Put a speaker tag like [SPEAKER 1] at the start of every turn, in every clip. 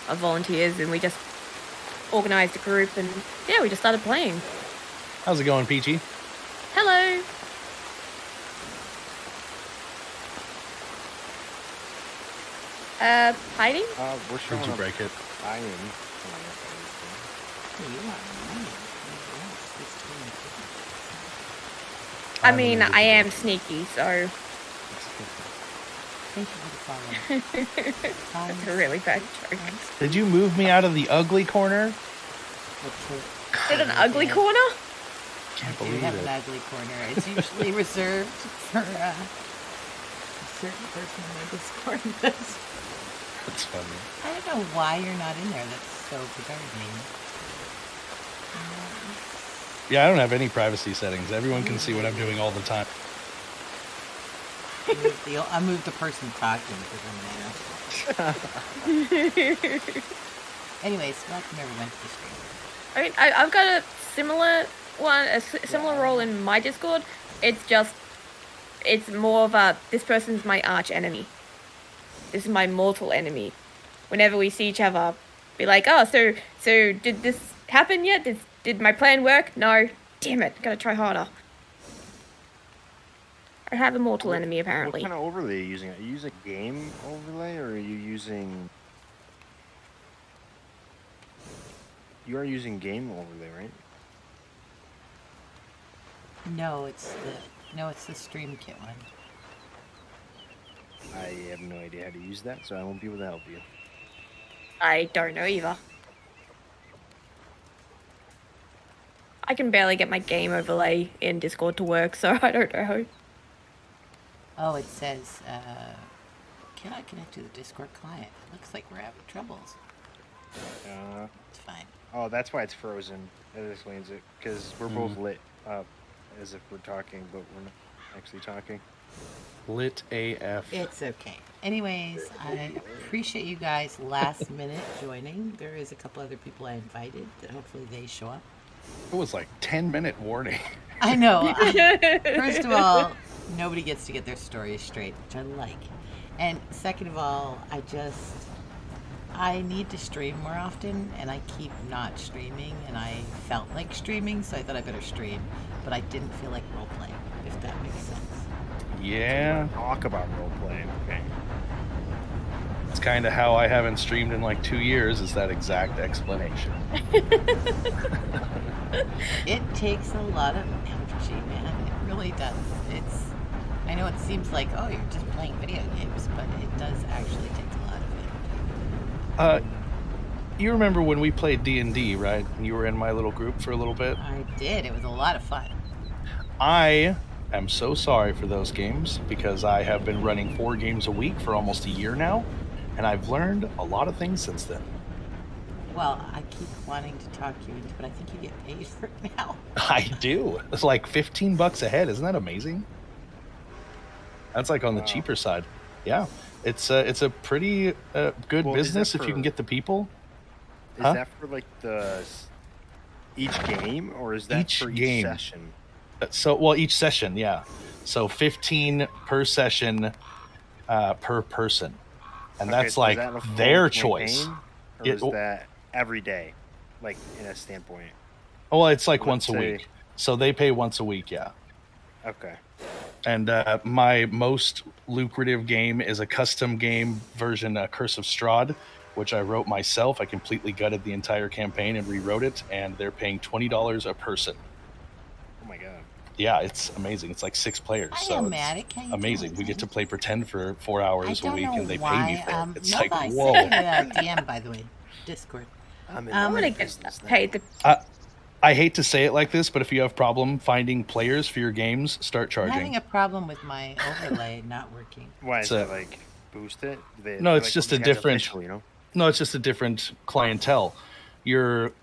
[SPEAKER 1] of volunteers, and we just organized a group, and yeah, we just started playing.
[SPEAKER 2] How's it going, Peachy?
[SPEAKER 1] Hello. Hiding?
[SPEAKER 3] We're showing.
[SPEAKER 2] Did you break it?
[SPEAKER 3] I am.
[SPEAKER 1] I mean, I am sneaky, so.
[SPEAKER 4] Thank you for the follow.
[SPEAKER 1] That's a really bad joke.
[SPEAKER 2] Did you move me out of the ugly corner?
[SPEAKER 1] Is it an ugly corner?
[SPEAKER 2] Can't
[SPEAKER 4] We
[SPEAKER 2] believe
[SPEAKER 4] have
[SPEAKER 2] it.
[SPEAKER 4] an ugly corner. It's usually reserved for a certain person in my Discord.
[SPEAKER 2] That's funny.
[SPEAKER 4] I don't know why you're not in there. That's so bizarre to me.
[SPEAKER 2] Yeah, I don't have any privacy settings. Everyone can see what I'm doing all the time.
[SPEAKER 4] I moved the person talking because I'm there. Anyways, welcome everyone to the stream.
[SPEAKER 1] I mean, I've got a similar one, similar role in my Discord. It's more of a, this person's my arch enemy. This is my mortal enemy. Whenever we see each other, be like, oh, so did this happen yet? Did my plan work? No. Damn it, gotta try harder. I have a mortal enemy, apparently.
[SPEAKER 3] What kind of overlay are you using? Are you using a game overlay, or are you using... You are using game overlay, right?
[SPEAKER 4] No, it's the stream kit one.
[SPEAKER 3] I have no idea how to use that, so I won't be able to help you.
[SPEAKER 1] I don't know either. I can barely get my game overlay in Discord to work, so I don't know.
[SPEAKER 4] Oh, it says, cannot connect to the Discord client. It looks like we're having troubles. It's fine.
[SPEAKER 3] Oh, that's why it's frozen. That explains it. Because we're both lit up as if we're talking, but we're not actually talking.
[SPEAKER 2] Lit AF.
[SPEAKER 4] It's okay. Anyways, I appreciate you guys last minute joining. There is a couple other people I invited that hopefully they show up.
[SPEAKER 2] It was like 10-minute warning.
[SPEAKER 4] I know. First of all, nobody gets to get their stories straight, which I like. And second of all, I need to stream more often, and I keep not streaming, and I felt like streaming, so I thought I better stream, but I didn't feel like roleplay, if that makes sense.
[SPEAKER 2] Yeah.
[SPEAKER 3] Talk about roleplay, okay?
[SPEAKER 2] It's kind of how I haven't streamed in like 2 years, is that exact explanation.
[SPEAKER 4] It takes a lot of energy, man. It really does. I know it seems like, oh, you're just playing video games, but it does actually take a lot of it.
[SPEAKER 2] You remember when we played D&D, right? And you were in my little group for a little bit?
[SPEAKER 4] I did. It was a lot of fun.
[SPEAKER 2] I am so sorry for those games because I have been running 4 games a week for almost a year now, and I've learned a lot of things since then.
[SPEAKER 4] Well, I keep wanting to talk you into it, but I think you get paid for it now.
[SPEAKER 2] I do. It's like $15 a head. Isn't that amazing? That's like on the cheaper side. Yeah. It's a pretty good business if you can get the people.
[SPEAKER 3] Is that for like each game, or is that for each session?
[SPEAKER 2] So, each session, yeah. So 15 per session per person. And that's like their choice.
[SPEAKER 3] Or is that every day, like in a standpoint?
[SPEAKER 2] Well, it's like once a week. So they pay once a week, yeah.
[SPEAKER 3] Okay.
[SPEAKER 2] And my most lucrative game is a custom game version, Curse of Strahd, which I wrote myself. I completely gutted the entire campaign and rewrote it, and they're paying $20 a person.
[SPEAKER 3] Oh my god.
[SPEAKER 2] Yeah, it's amazing. It's like 6 players, so it's amazing. We get to play pretend for 4 hours a week, and they pay me for it. It's like, whoa.
[SPEAKER 4] DM, by the way, Discord.
[SPEAKER 1] I'm gonna get paid.
[SPEAKER 2] I hate to say it like this, but if you have problem finding players for your games, start charging.
[SPEAKER 4] I'm having a problem with my overlay not working.
[SPEAKER 3] Why is it like boost it?
[SPEAKER 2] No, it's just a different. No, it's just a different clientele. You're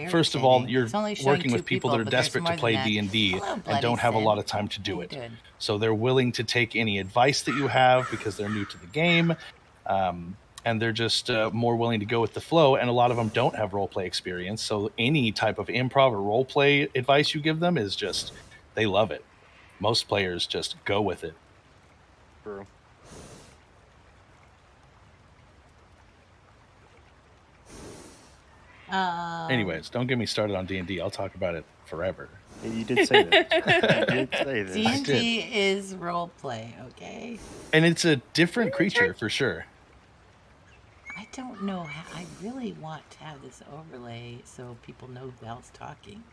[SPEAKER 2] first of all, you're working with people that are desperate to play D&D and don't have a lot of time to do it. So they're willing to take any advice that you have because they're new to the game. And they're just more willing to go with the flow, and a lot of them don't have roleplay experience, so any type of improv or roleplay advice you give them is just, they love it. Most players just go with it.
[SPEAKER 3] True.
[SPEAKER 2] Anyways, don't get me started on D&D. I'll talk about it forever.
[SPEAKER 3] You did say that. You did say this.
[SPEAKER 4] D&D is role play, okay?
[SPEAKER 2] And it's a different creature for sure.
[SPEAKER 4] I don't know how. I really want to have this overlay so people know who the hell's talking.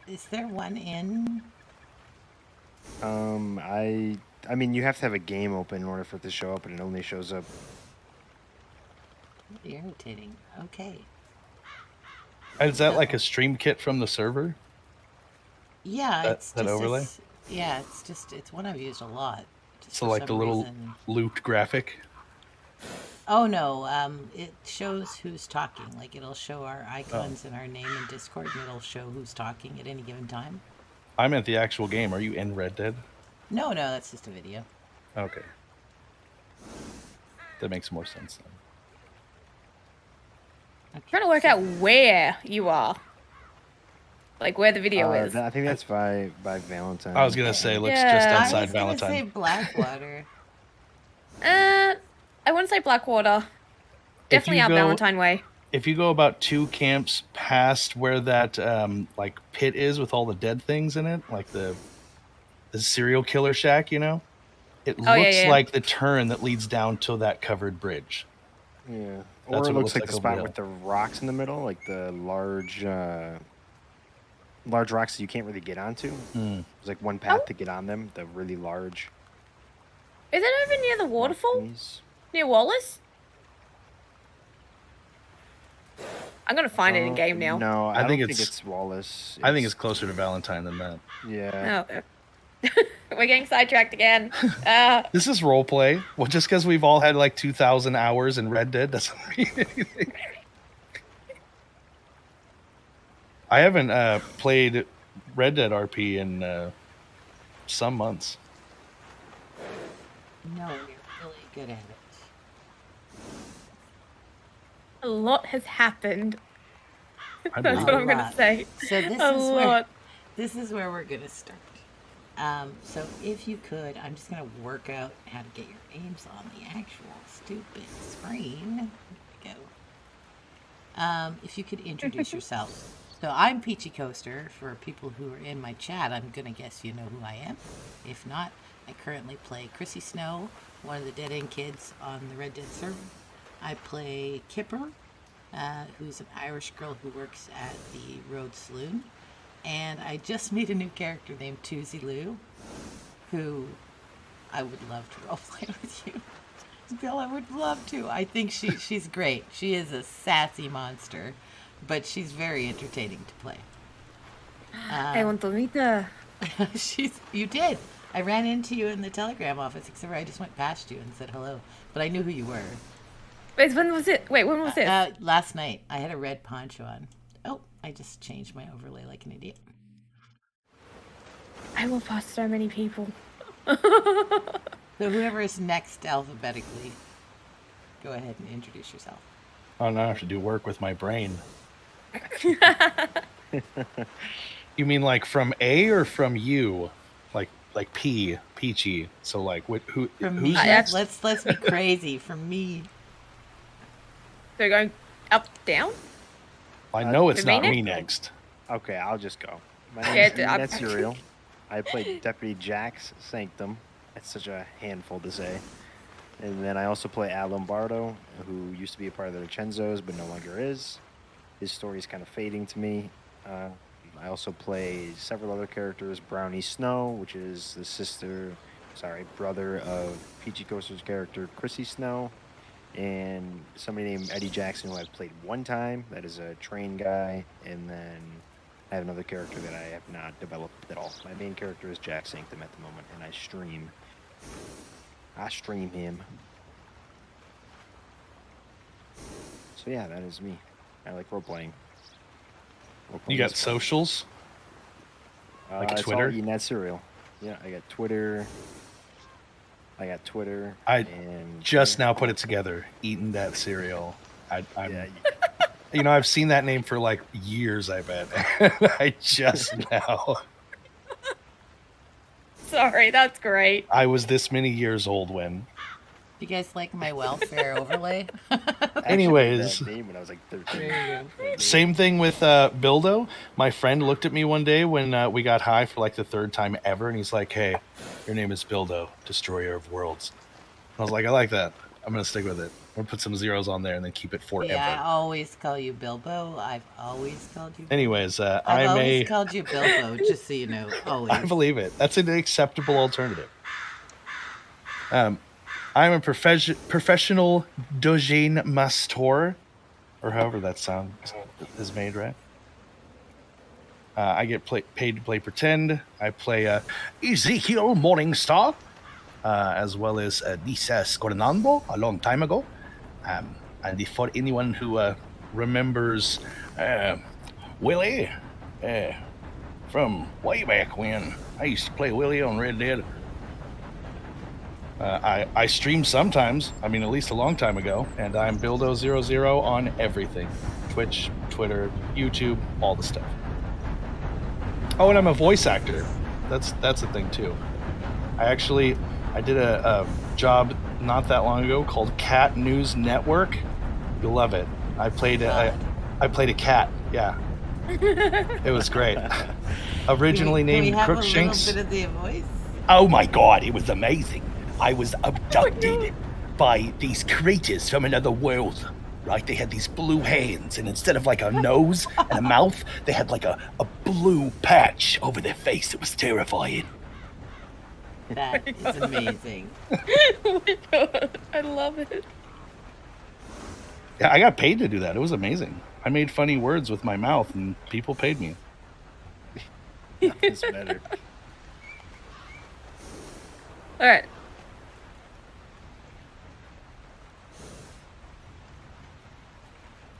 [SPEAKER 4] Is there one in?
[SPEAKER 3] I mean, you have to have a game open in order for it to show up, and it only shows up.
[SPEAKER 4] Irritating. Okay.
[SPEAKER 2] Is that like a stream kit from the server?
[SPEAKER 4] Yeah, it's
[SPEAKER 2] that
[SPEAKER 4] just
[SPEAKER 2] overlay.
[SPEAKER 4] It's one I've used a lot.
[SPEAKER 2] So like the little looped graphic.
[SPEAKER 4] Oh no, it shows who's talking. Like it'll show our icons and our name in Discord, and it'll show who's talking at any given time.
[SPEAKER 2] I'm at the actual game. Are you in Red Dead?
[SPEAKER 4] No, that's just a video.
[SPEAKER 2] Okay. That makes more sense then.
[SPEAKER 1] I'm trying to work out where you are. Like where the video is.
[SPEAKER 3] I think that's by Valentine.
[SPEAKER 2] I was gonna say, looks just outside Valentine.
[SPEAKER 4] I was gonna say Blackwater.
[SPEAKER 1] I wouldn't say Blackwater. Definitely out Valentine Way.
[SPEAKER 2] If you go about 2 camps past where that like pit is with all the dead things in it, like the serial killer shack, you know, it looks like the turn that leads down to that covered bridge.
[SPEAKER 3] Yeah, or it looks like the spot with the rocks in the middle, like the large rocks that you can't really get onto. There's like one path to get on them, the really large.
[SPEAKER 1] Is it over near the waterfall? Near Wallace? I'm gonna find it in game now.
[SPEAKER 3] No, I don't think it's Wallace.
[SPEAKER 2] I think it's closer to Valentine than that.
[SPEAKER 3] Yeah.
[SPEAKER 1] Oh. We're getting sidetracked again.
[SPEAKER 2] This is roleplay. Well, just because we've all had like 2,000 hours in Red Dead doesn't mean anything. I haven't played Red Dead RP in some months.
[SPEAKER 4] No, you're really good at it.
[SPEAKER 1] A lot has happened. That's what I'm going to say.
[SPEAKER 4] So this is where we're going to start. So if you could, I'm just going to work out how to get your names on the actual stupid screen. There we go. If you could introduce yourself. So I'm Peachy Coaster. For people who are in my chat, I'm going to guess you know who I am. If not, I currently play Chrissy Snow, one of the Dead End kids on the Red Dead server. I play Kipper, who's an Irish girl who works at the Road Saloon. And I just made a new character named Toozy Lou, who I would love to roleplay with you. Bill, I would love to. I think she's great. She is a sassy monster, but she's very entertaining to play.
[SPEAKER 1] I want to meet her.
[SPEAKER 4] You did. I ran into you in the telegram office, except for I just went past you and said hello. But I knew who you were.
[SPEAKER 1] Wait, when was it? When was this?
[SPEAKER 4] Last night. I had a red poncho on. Oh, I just changed my overlay like an idiot.
[SPEAKER 1] I will pass so many people.
[SPEAKER 4] So whoever is next alphabetically, go ahead and introduce yourself.
[SPEAKER 2] Oh, now I have to do work with my brain. You mean like from A or from U? Like P, Peachy. So like who's
[SPEAKER 4] me,
[SPEAKER 2] next?
[SPEAKER 4] Let's be crazy. From me.
[SPEAKER 1] So going up, down?
[SPEAKER 2] I know it's not me next.
[SPEAKER 3] Okay, I'll just go. My name is Ned Serial. I played Deputy Jack's Sanctum. It's such a handful to say. And then I also play Al Lombardo, who used to be a part of the Vincenzos, but no longer is. His story is kind of fading to me. I also play several other characters. Brownie Snow, which is the brother of Peachy Coaster's character, Chrissy Snow. And somebody named Eddie Jackson, who I've played one time. That is a train guy. And then I have another character that I have not developed at all. My main character is Jack Sanctum at the moment, and I stream him. So yeah, that is me. I like role-playing.
[SPEAKER 2] You got socials? Like Twitter?
[SPEAKER 3] It's all Ned Serial. Yeah, I got Twitter.
[SPEAKER 2] I just now put it together. Eating that cereal. I've seen that name for like years, I bet. I just now.
[SPEAKER 1] Sorry, that's great.
[SPEAKER 2] I was this many years old when.
[SPEAKER 4] You guys like my welfare overlay?
[SPEAKER 2] Anyways,
[SPEAKER 3] name when I was like 13.
[SPEAKER 2] Same thing with Bildo. My friend looked at me one day when we got high for like the third time ever, and he's like, "Hey, your name is Bildo, Destroyer of Worlds." I was like, "I like that. I'm gonna stick with it. I'm gonna put some zeros on there and then keep it forever."
[SPEAKER 4] Yeah, I always call you Bilbo. I've always called you Bilbo.
[SPEAKER 2] Anyways,
[SPEAKER 4] I've always called you Bilbo, just so you know. Always.
[SPEAKER 2] I believe it. That's an acceptable alternative. I'm a professional Dojin Master, or however that sound is made, right? I get paid to play pretend. I play Ezekiel Morningstar, as well as Lisa Scornando a long time ago. And for anyone who remembers Willie from way back when, I used to play Willie on Red Dead. I stream sometimes, at least a long time ago, and I'm Bildo00 on everything. Twitch, Twitter, YouTube, all the stuff. Oh, and I'm a voice actor. That's a thing too. I did a job not that long ago called Cat News Network. You'll love it. I played a cat. Yeah, it was great. Originally named Crookshanks.
[SPEAKER 4] Can we have a little bit of the voice?
[SPEAKER 5] Oh my God, it was amazing. I was abducted by these creatures from another world. Right, they had these blue hands, and instead of like a nose and a mouth, they had like a blue patch over their face. It was terrifying.
[SPEAKER 4] That is amazing.
[SPEAKER 1] Oh my God, I love it.
[SPEAKER 2] Yeah, I got paid to do that. It was amazing. I made funny words with my mouth, and people paid me.
[SPEAKER 3] Nothing's better.
[SPEAKER 1] All right.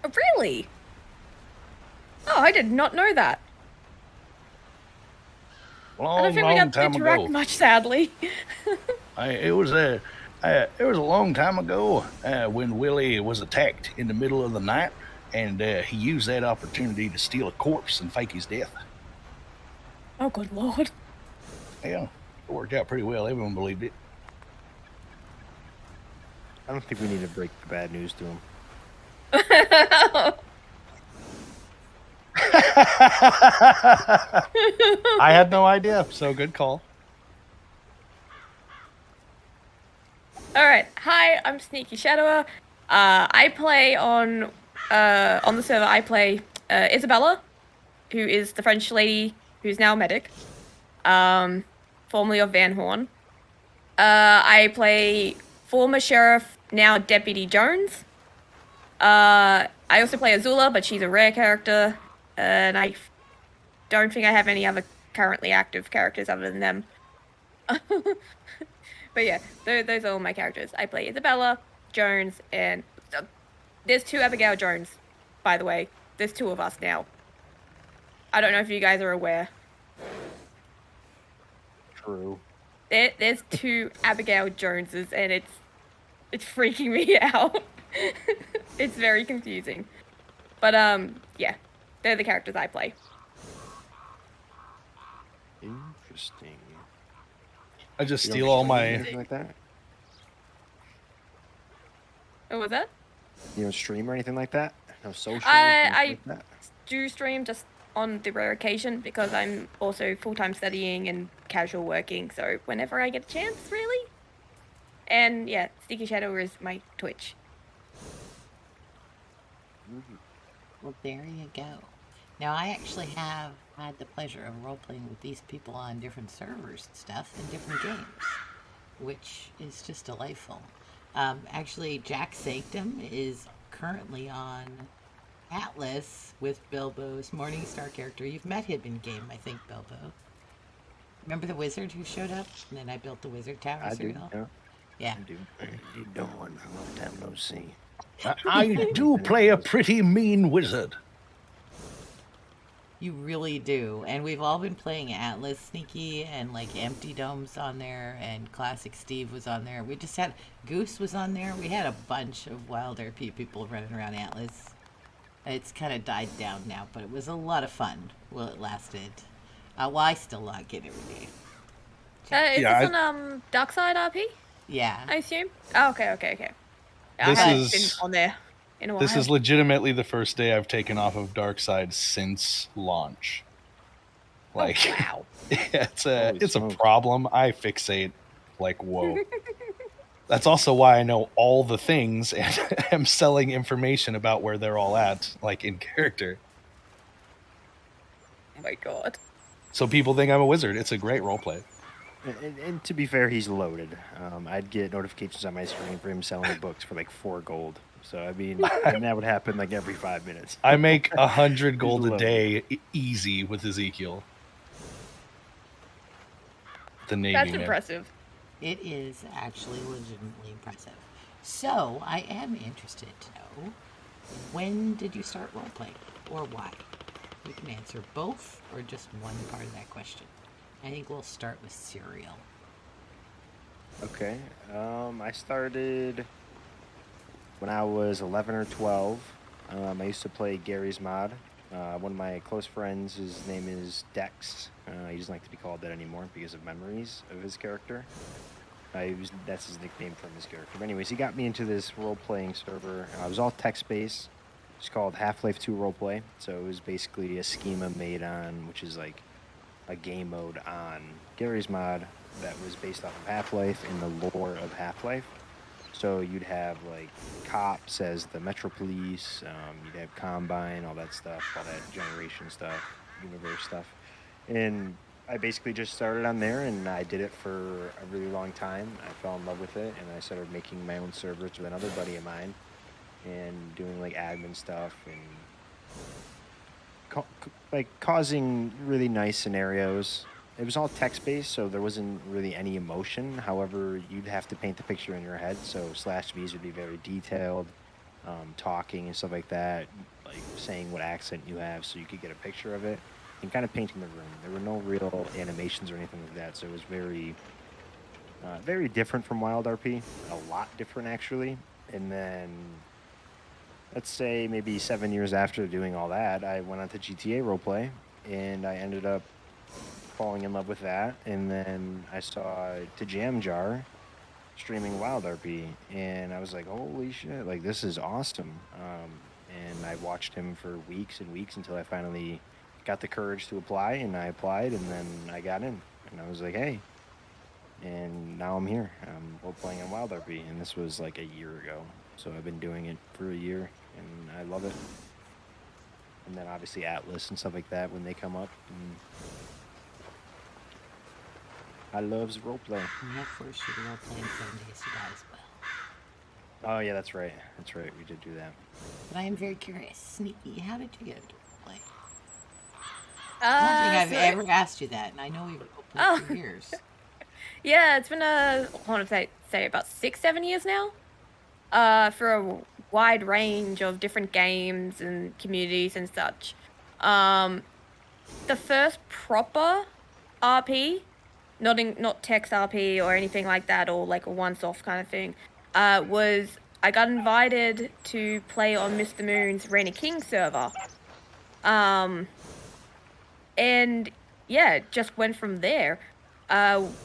[SPEAKER 1] Oh, really? Oh, I did not know that. I don't think we got to interact much, sadly.
[SPEAKER 5] It was a long time ago when Willie was attacked in the middle of the night, and he used that opportunity to steal a corpse and fake his death.
[SPEAKER 1] Oh, good Lord.
[SPEAKER 5] Yeah, it worked out pretty well. Everyone believed it.
[SPEAKER 3] I don't think we need to break the bad news to him.
[SPEAKER 2] I had no idea, so good call.
[SPEAKER 1] All right. Hi, I'm Sneaky Shadower. I play on the server. I play Isabella, who is the French lady who's now a medic, formerly of Van Horn. I play former sheriff, now Deputy Jones. I also play Azula, but she's a rare character, and I don't think I have any other currently active characters other than them. But yeah, those are all my characters. I play Isabella, Jones, and there's 2 Abigail Jones, by the way. There's 2 of us now. I don't know if you guys are aware.
[SPEAKER 3] True.
[SPEAKER 1] There's 2 Abigail Joneses, and it's freaking me out. It's very confusing. But yeah, they're the characters I play.
[SPEAKER 3] Interesting.
[SPEAKER 2] I just steal all my...
[SPEAKER 3] Like that?
[SPEAKER 1] What was that?
[SPEAKER 3] You don't stream or anything like that? No social?
[SPEAKER 1] I do stream just on the rare occasion because I'm also full-time studying and casual working, so whenever I get a chance, really. And yeah, Sticky Shadow is my Twitch.
[SPEAKER 4] Well, there you go. Now, I actually have had the pleasure of role-playing with these people on different servers and stuff in different games, which is just delightful. Actually, Jack Sanctum is currently on Atlas with Bilbo's Morningstar character. You've met him in game, I think, Bilbo. Remember the wizard who showed up? And then I built the wizard tower.
[SPEAKER 3] I do,
[SPEAKER 4] yeah.
[SPEAKER 3] I do. You don't want a long time no see.
[SPEAKER 5] I do play a pretty mean wizard.
[SPEAKER 4] You really do. And we've all been playing Atlas Sneaky, and like Empty Dome's on there, and Classic Steve was on there. We just had Goose was on there. We had a bunch of WildRP people running around Atlas. It's kind of died down now, but it was a lot of fun while it lasted. Well, I still log it every day.
[SPEAKER 1] Is this on Darkside RP?
[SPEAKER 4] Yeah.
[SPEAKER 1] I assume. Oh, okay.
[SPEAKER 2] This
[SPEAKER 1] I haven't
[SPEAKER 2] is
[SPEAKER 1] been on there in a while.
[SPEAKER 2] This is legitimately the first day I've taken off of Dark Side since launch. Like,
[SPEAKER 1] oh, wow.
[SPEAKER 2] it's a problem. I fixate like whoa. That's also why I know all the things and am selling information about where they're all at, like in character.
[SPEAKER 1] Oh my god.
[SPEAKER 2] So people think I'm a wizard. It's a great roleplay.
[SPEAKER 3] And to be fair, he's loaded. I'd get notifications on my screen for him selling books for like 4 gold. So I mean, and that would happen like every 5 minutes.
[SPEAKER 2] I make 100 gold a day easy with Ezekiel. The Navy
[SPEAKER 1] That's
[SPEAKER 2] man.
[SPEAKER 1] impressive.
[SPEAKER 4] It is actually legitimately impressive. So I am interested to know, when did you start roleplaying, or why? You can answer both or just one part of that question. I think we'll start with Serial.
[SPEAKER 3] Okay. I started when I was 11 or 12. I used to play Gary's Mod. One of my close friends, his name is Dex. He doesn't like to be called that anymore because of memories of his character. That's his nickname from his character. But anyways, he got me into this role-playing server. It was all text-based. It's called Half-Life 2 Roleplay. So it was basically a schema made on, which is like a game mode on Gary's Mod that was based off of Half-Life in the lore of Half-Life. So you'd have like cops as the Metro Police, you'd have Combine, all that stuff, all that generation stuff, universe stuff. And I basically just started on there, and I did it for a really long time. I fell in love with it, and I started making my own servers with another buddy of mine and doing like admin stuff and like causing really nice scenarios. It was all text-based, so there wasn't really any emotion. However, you'd have to paint the picture in your head, so /Vs would be very detailed, talking and stuff like that, like saying what accent you have so you could get a picture of it, and kind of painting the room. There were no real animations or anything like that, so it was very, very different from WildRP, a lot different actually. And then, let's say maybe 7 years after doing all that, I went on to GTA Roleplay, and I ended up falling in love with that. And then I saw To Jam Jar streaming WildRP, and I was like, holy shit, like this is awesome. And I watched him for weeks and weeks until I finally got the courage to apply, and I applied, and then I got in, and I was like, hey. And now I'm here. I'm role playing on WildRP, and this was like a year ago. So I've been doing it for a year, and I love it. And then obviously Atlas and stuff like that when they come up. And I loves roleplay.
[SPEAKER 4] And that first year role playing 7 Days to Die as well.
[SPEAKER 3] Oh yeah, that's right. That's right. We did do that.
[SPEAKER 4] But I am very curious, Sneaky, how did you get into roleplay? I don't think I've ever asked you that, and I know we've been open for years.
[SPEAKER 1] Yeah, it's been I want to say about 6-7 years now. For a wide range of different games and communities and such. The first proper RP, not text RP or anything like that, or like a once-off kind of thing, was I got invited to play on Mr. Moon's Rainy King server. And yeah, just went from there.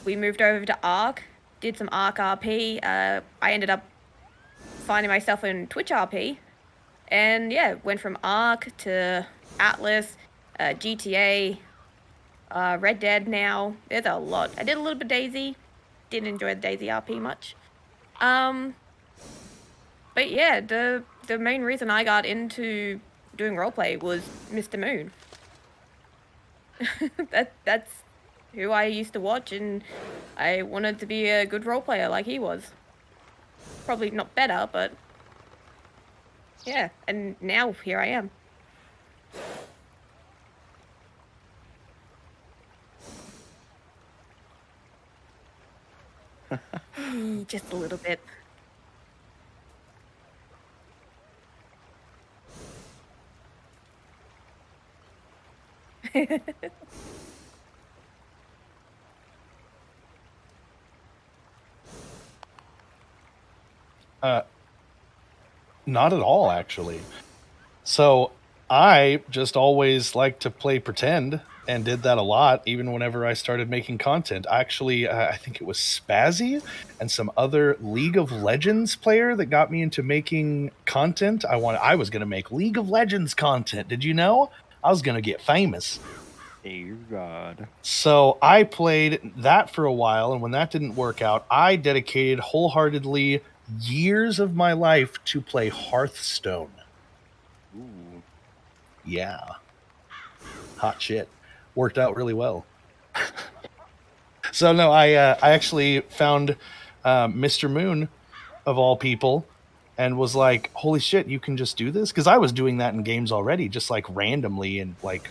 [SPEAKER 1] We moved over to Ark, did some Ark RP. I ended up finding myself in Twitch RP, and yeah, went from Ark to Atlas, GTA, Red Dead now. There's a lot. I did a little bit of Daisy. Didn't enjoy the Daisy RP much. But yeah, the main reason I got into doing roleplay was Mr. Moon. That's who I used to watch, and I wanted to be a good role player like he was. Probably not better, but yeah, and now here I am. Just a little bit.
[SPEAKER 2] Not at all, actually. So I just always like to play pretend and did that a lot, even whenever I started making content. Actually, I think it was Spazzy and some other League of Legends player that got me into making content. I was going to make League of Legends content. Did you know? I was going to get famous.
[SPEAKER 3] Dear God.
[SPEAKER 2] So I played that for a while, and when that didn't work out, I dedicated wholeheartedly years of my life to play Hearthstone.
[SPEAKER 3] Ooh.
[SPEAKER 2] Yeah. Hot shit. Worked out really well. So no, I actually found Mr. Moon, of all people, and was like, holy shit, you can just do this? Because I was doing that in games already, just like randomly in like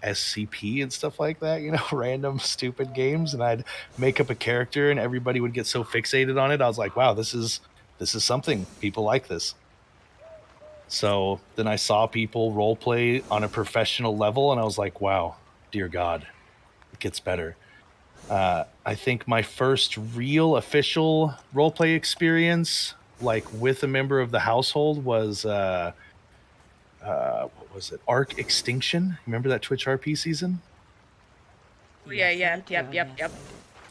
[SPEAKER 2] SCP and stuff like that, random stupid games, and I'd make up a character and everybody would get so fixated on it. I was like, wow, this is something. People like this. So then I saw people role play on a professional level, and I was like, wow, dear God, it gets better. I think my first real official roleplay experience, like with a member of the household, was what was it? Arc Extinction. Remember that Twitch RP season?
[SPEAKER 1] Yes, yep.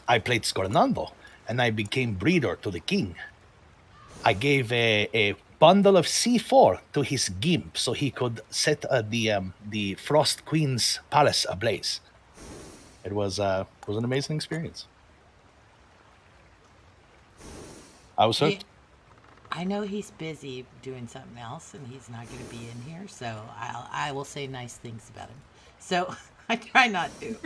[SPEAKER 5] I played Scornando, and I became breeder to the king. I gave a bundle of C4 to his gimp so he could set the Frost Queen's palace ablaze. It was an amazing experience. I was hooked.
[SPEAKER 4] I know he's busy doing something else, and he's not going to be in here, so I will say nice things about him. So I try not to.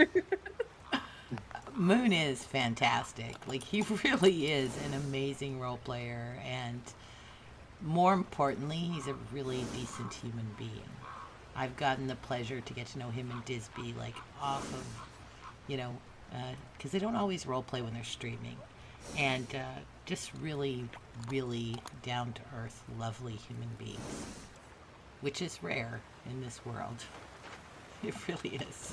[SPEAKER 4] Moon is fantastic. Like, he really is an amazing role player, and more importantly, he's a really decent human being. I've gotten the pleasure to get to know him and Disby, like, off of, because they don't always role play when they're streaming, and just really, really down to earth, lovely human beings, which is rare in this world. It really is.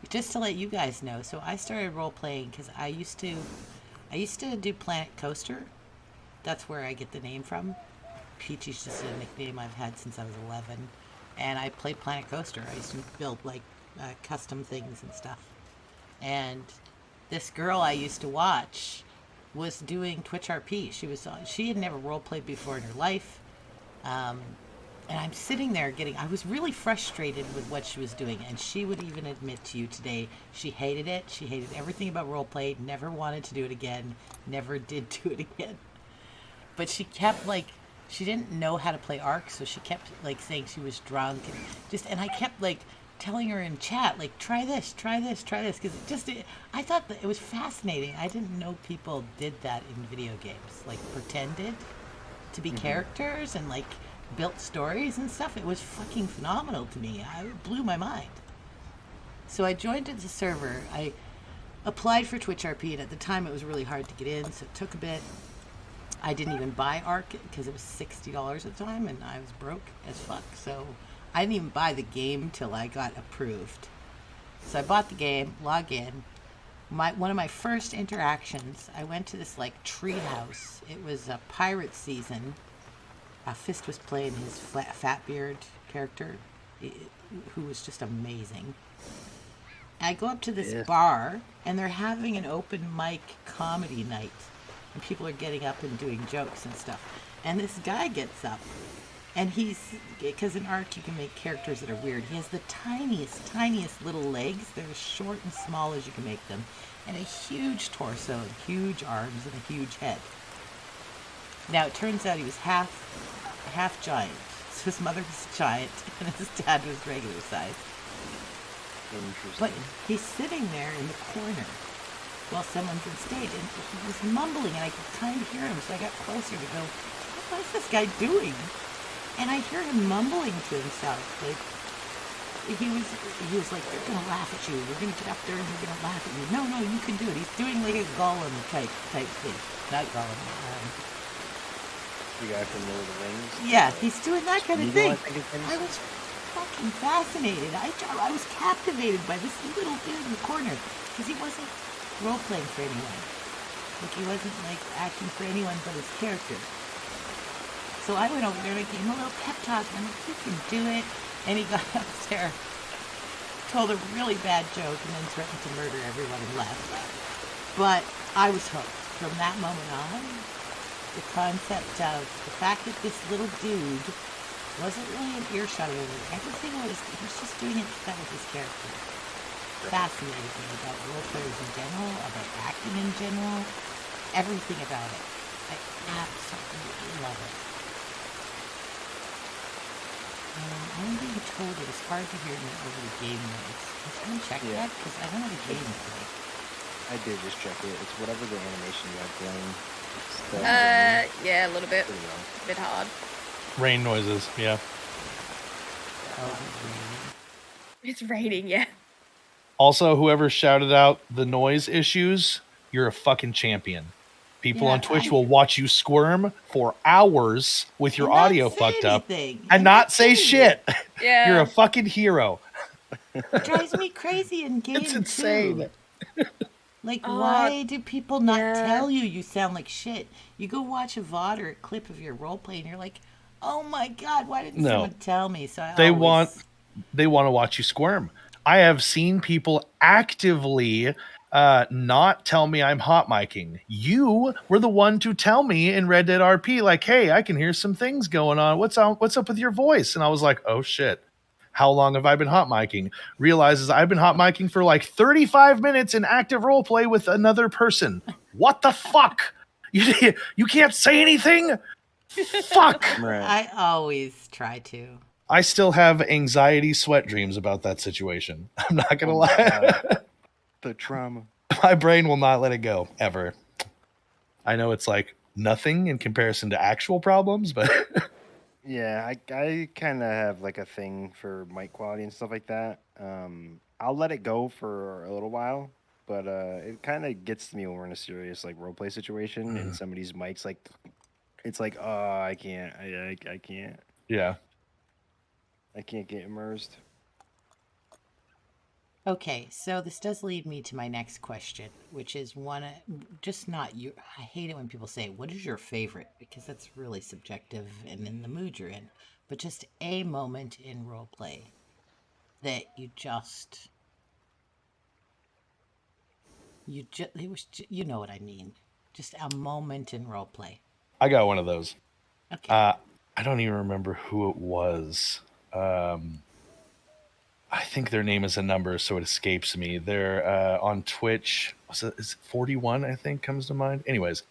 [SPEAKER 4] Just to let you guys know, so I started role playing because I used to do Planet Coaster. That's where I get the name from. Peachy's just a nickname I've had since I was 11, and I played Planet Coaster. I used to build like custom things and stuff. And this girl I used to watch was doing Twitch RP. She had never role played before in her life. And I'm sitting there I was really frustrated with what she was doing. And she would even admit to you today, she hated it. She hated everything about roleplay, never wanted to do it again, never did do it again. But she kept she didn't know how to play Ark, so she kept saying she was drunk. And I kept telling her in chat, try this, because I thought that it was fascinating. I didn't know people did that in video games, pretended to be characters and built stories and stuff. It was fucking phenomenal to me. It blew my mind. So I joined the server. I applied for Twitch RP, and at the time it was really hard to get in, so it took a bit. I didn't even buy Ark because it was $60 at the time, and I was broke as fuck. So I didn't even buy the game till I got approved. So I bought the game, log in. One of my first interactions, I went to this tree house. It was a pirate season. Fist was playing his fat beard character, who was just amazing. I go up to this bar, and they're having an open mic comedy night. And people are getting up and doing jokes and stuff. And this guy gets up, and because in Ark you can make characters that are weird. He has the tiniest little legs. They're as short and small as you can make them. And a huge torso, and huge arms, and a huge head. Now, it turns out he was half giant. So his mother was giant, and his dad was regular size.
[SPEAKER 3] Interesting.
[SPEAKER 4] But he's sitting there in the corner while someone's on stage, and he was mumbling, and I could kind of hear him, so I got closer to go, what is this guy doing? And I hear him mumbling to himself, he was like, they're gonna laugh at you, we're gonna get up there and they're gonna laugh at you. No, you can do it. He's doing a Gollum type thing. Not Gollum.
[SPEAKER 3] The guy from Lord of the Rings?
[SPEAKER 4] Yeah, he's doing that kind of thing. I was fucking fascinated. I was captivated by this little dude in the corner, because he wasn't role-playing for anyone. He wasn't acting for anyone but his character. So I went over there and I gave him a little pep talk, and I'm like, you can do it. And he got up there, told a really bad joke and then threatened to murder everyone and left. But I was hooked. From that moment on, the concept of the fact that this little dude wasn't really an earshot of it. Everything was, he was just doing it because that was his character. Fascinated me about role players in general, about acting in general, everything about it. I absolutely love it. I'm being told it was hard to hear me over the game notes. Can someone check that? Because I don't have a game today.
[SPEAKER 3] I did just check it. It's whatever the animation you have playing.
[SPEAKER 1] Yeah, a little bit. A bit hard.
[SPEAKER 2] Rain noises, yeah.
[SPEAKER 4] Oh,
[SPEAKER 1] it's raining, yeah.
[SPEAKER 2] Also, whoever shouted out the noise issues, you're a fucking champion. People on Twitch will watch you squirm for hours with your audio fucked up and not say shit.
[SPEAKER 1] Yeah.
[SPEAKER 2] You're a fucking hero.
[SPEAKER 4] It drives me crazy in game,
[SPEAKER 2] It's insane.
[SPEAKER 4] too. Like, why do people not tell you sound like shit? You go watch a VOD or a clip of your roleplay and you're like, oh my God, why didn't someone tell me? So they want
[SPEAKER 2] to watch you squirm. I have seen people actively not tell me I'm hot micing. You were the one to tell me in Red Dead RP, like, hey, I can hear some things going on. What's up with your voice? And I was like, oh shit. How long have I been hot micing? Realizes I've been hot micing for like 35 minutes in active roleplay with another person. What the fuck? You can't say anything? Fuck.
[SPEAKER 3] Right.
[SPEAKER 4] I always try to.
[SPEAKER 2] I still have anxiety sweat dreams about that situation. I'm not going to lie.
[SPEAKER 3] The trauma.
[SPEAKER 2] My brain will not let it go, ever. I know it's like nothing in comparison to actual problems, but...
[SPEAKER 3] Yeah, I kind of have like a thing for mic quality and stuff like that. I'll let it go for a little while, but it kind of gets to me when we're in a serious like roleplay situation and somebody's mic's like, it's like, oh, I can't.
[SPEAKER 2] Yeah.
[SPEAKER 3] I can't get immersed.
[SPEAKER 4] Okay, so this does lead me to my next question, which is just not you. I hate it when people say, what is your favorite? Because that's really subjective and in the mood you're in. But just a moment in roleplay that you know what I mean. Just a moment in roleplay.
[SPEAKER 2] I got one of those.
[SPEAKER 4] Okay.
[SPEAKER 2] I don't even remember who it was. I think their name is a number, so it escapes me. They're on Twitch. Is it 41, I think, comes to mind? Anyways,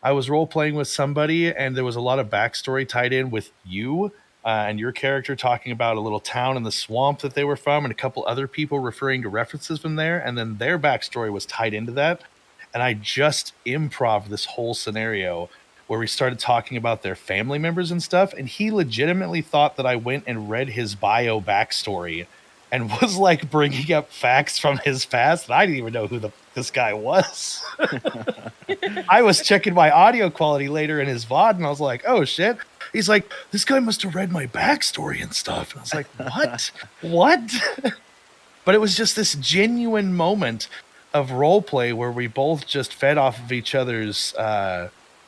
[SPEAKER 2] I was role-playing with somebody, and there was a lot of backstory tied in with you and your character talking about a little town in the swamp that they were from, and a couple other people referring to references from there, and then their backstory was tied into that. And I just improv this whole scenario where we started talking about their family members and stuff, and he legitimately thought that I went and read his bio backstory and was like bringing up facts from his past. And I didn't even know who this guy was. I was checking my audio quality later in his VOD, and I was like, oh shit. He's like, this guy must have read my backstory and stuff. And I was like, what? What? But it was just this genuine moment of role play where we both just fed off of each other's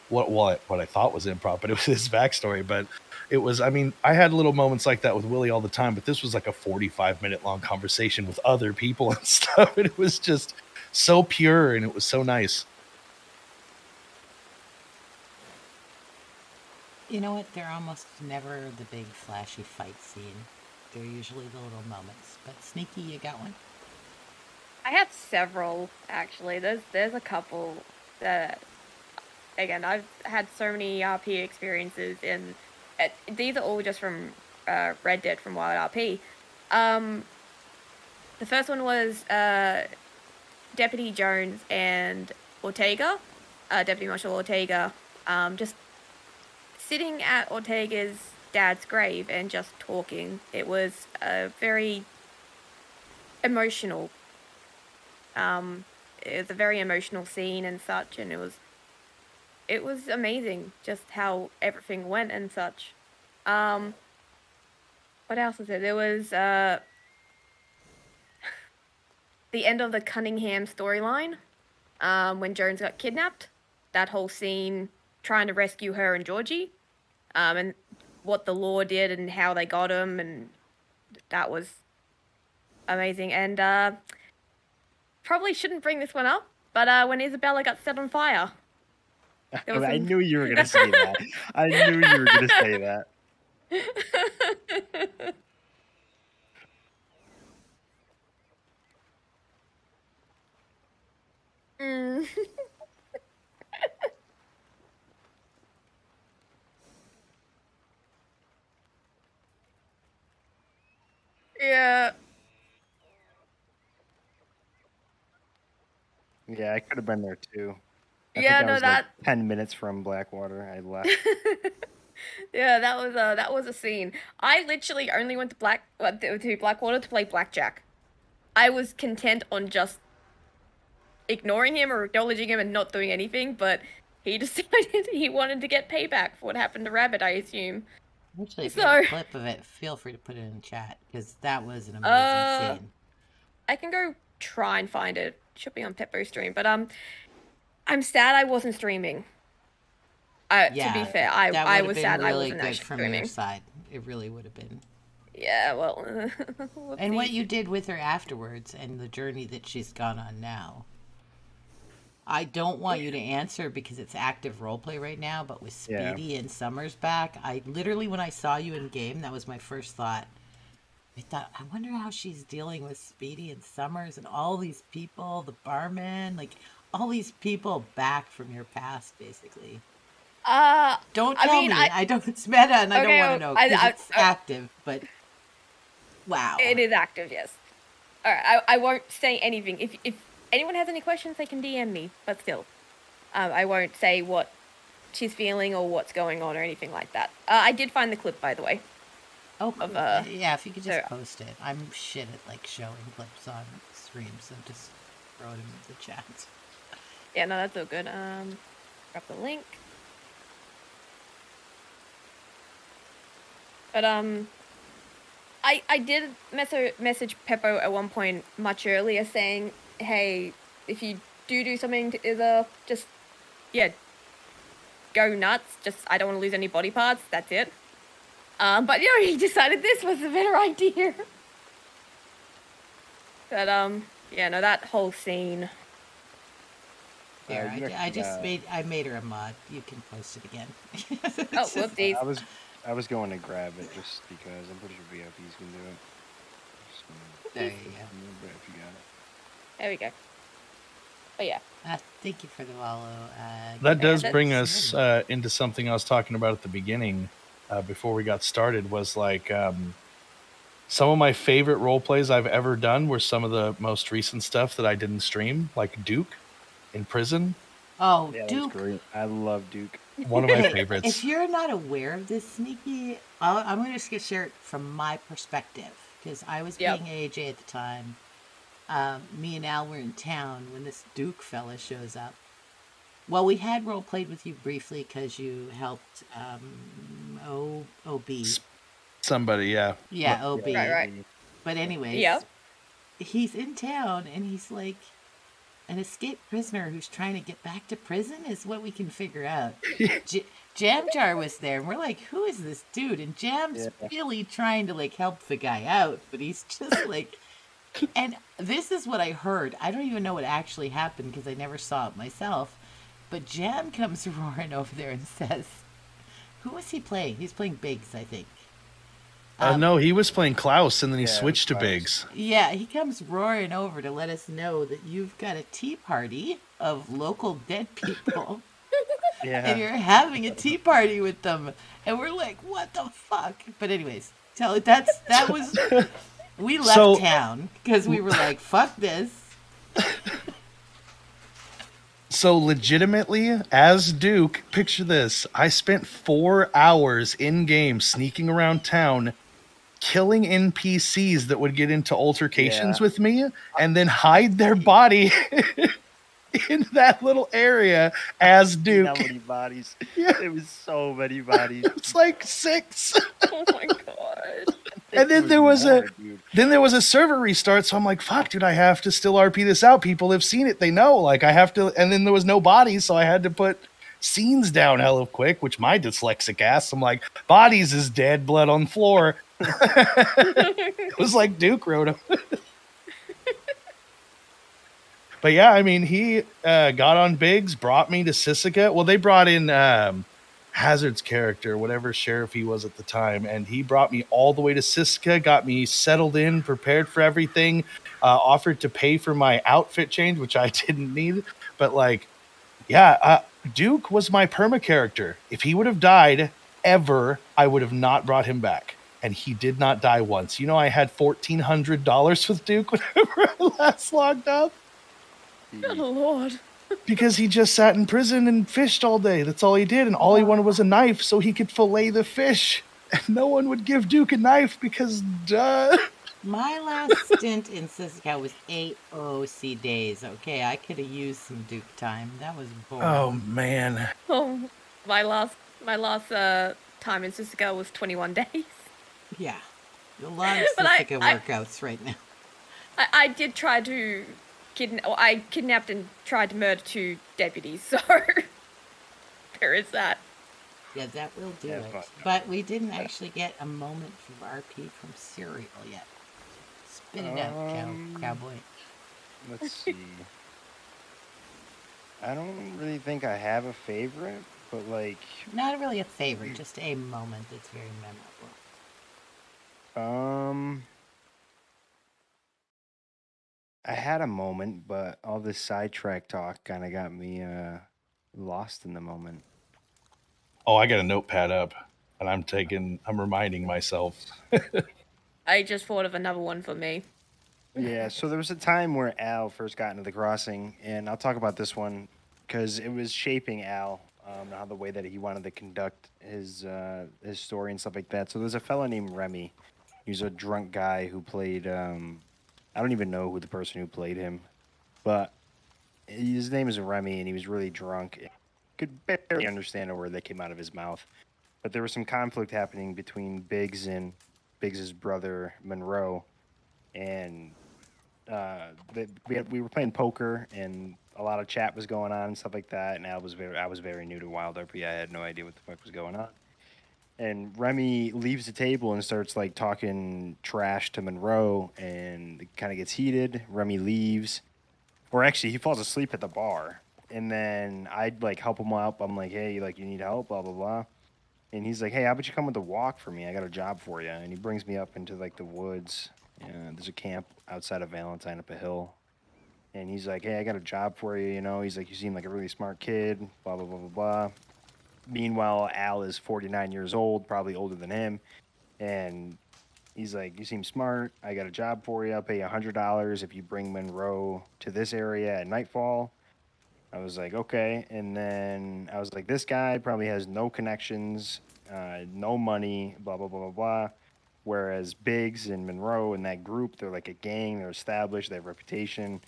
[SPEAKER 2] what I thought was improv, but it was his backstory. But it was, I mean, I had little moments like that with Willie all the time, but this was like a 45-minute long conversation with other people and stuff. And it was just so pure, and it was so nice.
[SPEAKER 4] You know what? They're almost never the big flashy fight scene. They're usually the little moments. But Sneaky, you got one?
[SPEAKER 1] I had several, actually. There's a couple that, again, I've had so many RP experiences in. These are all just from Red Dead from WildRP. The first one was Deputy Jones and Ortega, Deputy Marshal Ortega, just sitting at Ortega's dad's grave and just talking. It was very emotional. It was a very emotional scene and such, and it was amazing just how everything went and such. What else was there? There was the end of the Cunningham storyline, when Jones got kidnapped. That whole scene trying to rescue her and Georgie, and what the law did and how they got him, and that was amazing. And probably shouldn't bring this one up, but when Isabella got set on fire.
[SPEAKER 3] I knew you were going to say that. I knew you were going to say that.
[SPEAKER 1] Yeah.
[SPEAKER 3] Yeah, I could have been there too. I
[SPEAKER 1] Yeah,
[SPEAKER 3] think I
[SPEAKER 1] no,
[SPEAKER 3] was
[SPEAKER 1] that.
[SPEAKER 3] like 10 minutes from Blackwater. I left.
[SPEAKER 1] Yeah, that was a scene. I literally only went to Blackwater to play blackjack. I was content on just ignoring him or acknowledging him and not doing anything, but he decided he wanted to get payback for what happened to Rabbit, I assume.
[SPEAKER 4] Actually, if you have a clip of it, feel free to put it in the chat, because that was an amazing scene.
[SPEAKER 1] I can go try and find it. Should be on Peppo's stream, but I'm sad I wasn't streaming. To be fair, I was sad I wasn't actually
[SPEAKER 4] from
[SPEAKER 1] streaming.
[SPEAKER 4] Your side. It really would have been.
[SPEAKER 1] Yeah, well.
[SPEAKER 4] And what you did with her afterwards, and the journey that she's gone on now. I don't want you to answer because it's active roleplay right now, but with Speedy and Summers back, I literally, when I saw you in game, that was my first thought. I thought, I wonder how she's dealing with Speedy and Summers and all these people, the barman, like all these people back from your past, basically. Don't tell me. I don't. It's meta, and I don't want to know because it's active. But wow,
[SPEAKER 1] it is active. Yes. All right. I won't say anything. If anyone has any questions, they can DM me. But still, I won't say what she's feeling or what's going on or anything like that. I did find the clip, by the way.
[SPEAKER 4] Oh, cool. Yeah. If you could just post it. I'm shit at like showing clips on stream, so just throw it in the chat.
[SPEAKER 1] Yeah. No, that's all good. Drop the link. But I did message Peppo at one point much earlier saying, hey, if you do something to either just go nuts. Just I don't want to lose any body parts. That's it. But he decided this was a better idea. But that whole scene.
[SPEAKER 4] Here, I made her a mod. You can post it again.
[SPEAKER 1] Oh, whoopsies.
[SPEAKER 3] I was going to grab it just because I'm pretty sure VIPs can do it.
[SPEAKER 4] There you go.
[SPEAKER 3] If you got it.
[SPEAKER 1] There we go. But yeah.
[SPEAKER 4] Thank you for the follow.
[SPEAKER 2] That does bring us into something I was talking about at the beginning, before we got started, was like some of my favorite role plays I've ever done were some of the most recent stuff that I didn't stream, like Duke in prison.
[SPEAKER 4] Oh,
[SPEAKER 3] yeah,
[SPEAKER 4] Duke.
[SPEAKER 3] That's great. I love Duke.
[SPEAKER 2] One of my favorites.
[SPEAKER 4] If you're not aware of this, Sneaky, I'm going to share it from my perspective, because I was being AJ at the time. Me and Al were in town when this Duke fella shows up. Well, we had role played with you briefly because you helped OB.
[SPEAKER 2] Somebody, yeah.
[SPEAKER 4] Yeah, OB.
[SPEAKER 1] Right.
[SPEAKER 4] But anyways, he's in town and he's like an escaped prisoner who's trying to get back to prison is what we can figure out. Jam Jar was there and we're like, who is this dude? And Jam's really trying to like help the guy out, but he's just like... And this is what I heard. I don't even know what actually happened because I never saw it myself. But Jam comes roaring over there and says, who was he playing? He's playing Biggs, I think.
[SPEAKER 2] No, he was playing Klaus, and then he switched to Biggs.
[SPEAKER 4] Yeah, he comes roaring over to let us know that you've got a tea party of local dead people. And you're having a tea party with them. And we're like, what the fuck? But anyways, that was... We left town because we were like, fuck this.
[SPEAKER 2] So legitimately, as Duke, picture this. I spent 4 hours in-game sneaking around town, killing NPCs that would get into altercations with me, and then hide their body in that little area as Duke.
[SPEAKER 3] How many bodies? Yeah. It was so many bodies.
[SPEAKER 2] It's like 6.
[SPEAKER 1] Oh my god.
[SPEAKER 2] And then there was a server restart, so I'm like, fuck, dude, I have to still RP this out. People have seen it, they know. Like I have to, and then there was no bodies, so I had to put scenes down hella quick, which my dyslexic ass, I'm like, bodies is dead, blood on floor. It was like Duke wrote them. But yeah, I mean, he got on Biggs, brought me to Sisika. Well, they brought in Hazard's character, whatever sheriff he was at the time, and he brought me all the way to Sisika, got me settled in, prepared for everything, offered to pay for my outfit change, which I didn't need. But like, yeah, Duke was my perma character. If he would have died ever, I would have not brought him back. And he did not die once. You know, I had $1,400 with Duke whenever I last logged up.
[SPEAKER 1] Good Lord.
[SPEAKER 2] Because he just sat in prison and fished all day. That's all he did. And all he wanted was a knife so he could fillet the fish. And no one would give Duke a knife because, duh.
[SPEAKER 4] My last stint in Sisika was 8 OC days. Okay, I could have used some Duke time. That was boring.
[SPEAKER 2] Oh, man.
[SPEAKER 1] Oh, my last time in Sisika was 21 days.
[SPEAKER 4] Yeah. A lot of Sisika workouts right now.
[SPEAKER 1] I did try to I kidnapped and tried to murder 2 deputies, so there is that.
[SPEAKER 4] Yeah, that will do it. But we didn't actually get a moment from RP from Serial yet. Spit it out, cowboy.
[SPEAKER 3] Let's see. I don't really think I have a favorite, but like...
[SPEAKER 4] Not really a favorite, just a moment that's very memorable.
[SPEAKER 3] I had a moment, but all this sidetrack talk kind of got me lost in the moment.
[SPEAKER 2] Oh, I got a notepad up, and I'm reminding myself.
[SPEAKER 1] I just thought of another one for me.
[SPEAKER 3] Yeah, so there was a time where Al first got into the crossing, and I'll talk about this one because it was shaping Al, how the way that he wanted to conduct his story and stuff like that. So there's a fella named Remy. He was a drunk guy who played... I don't even know who the person who played him, but his name is Remy, and he was really drunk. Could barely understand a word that came out of his mouth. But there was some conflict happening between Biggs and Biggs's brother, Monroe. And we were playing poker, and a lot of chat was going on and stuff like that. And I was very new to WildRP. I had no idea what the fuck was going on. And Remy leaves the table and starts like talking trash to Monroe, and it kind of gets heated. Remy leaves, or actually he falls asleep at the bar. And then I'd like help him up. I'm like, hey, like you need help, blah blah blah. And he's like, hey, how about you come with the walk for me? I got a job for you. And he brings me up into like the woods. There's a camp outside of Valentine up a hill. And he's like, hey, I got a job for you. You know, he's like, you seem like a really smart kid. Blah blah blah blah blah. Meanwhile, Al is 49 years old, probably older than him. And he's like, you seem smart. I got a job for you. I'll pay you $100 if you bring Monroe to this area at nightfall. I was like, okay. And then I was like, this guy probably has no connections, no money, blah, blah, blah, blah, blah. Whereas Biggs and Monroe and that group, they're like a gang. They're established. They have reputation.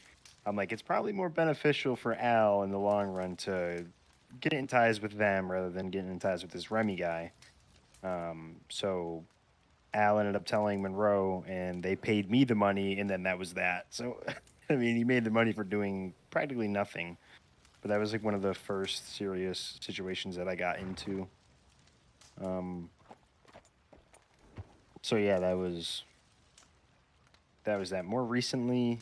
[SPEAKER 3] I'm like, it's probably more beneficial for Al in the long run to get in ties with them rather than getting in ties with this Remy guy. So Al ended up telling Monroe, and they paid me the money, and then that was that. So, I mean, he made the money for doing practically nothing. But that was like one of the first serious situations that I got into. So yeah, that was that. More recently,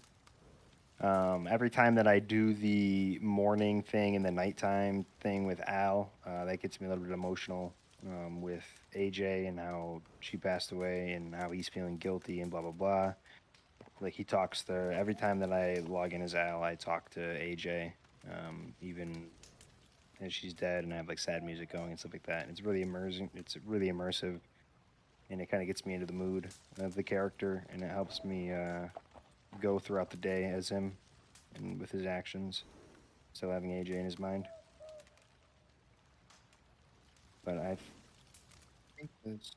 [SPEAKER 3] every time that I do the morning thing and the nighttime thing with Al, that gets me a little bit emotional with AJ and how she passed away and how he's feeling guilty and blah, blah, blah. Like he talks to, every time that I log in as Al, I talk to AJ, even as she's dead, and I have like sad music going and stuff like that. And it's really immersive. It's really immersive, and it kind of gets me into the mood of the character, and it helps me go throughout the day as him and with his actions, still having AJ in his mind. But I think that's...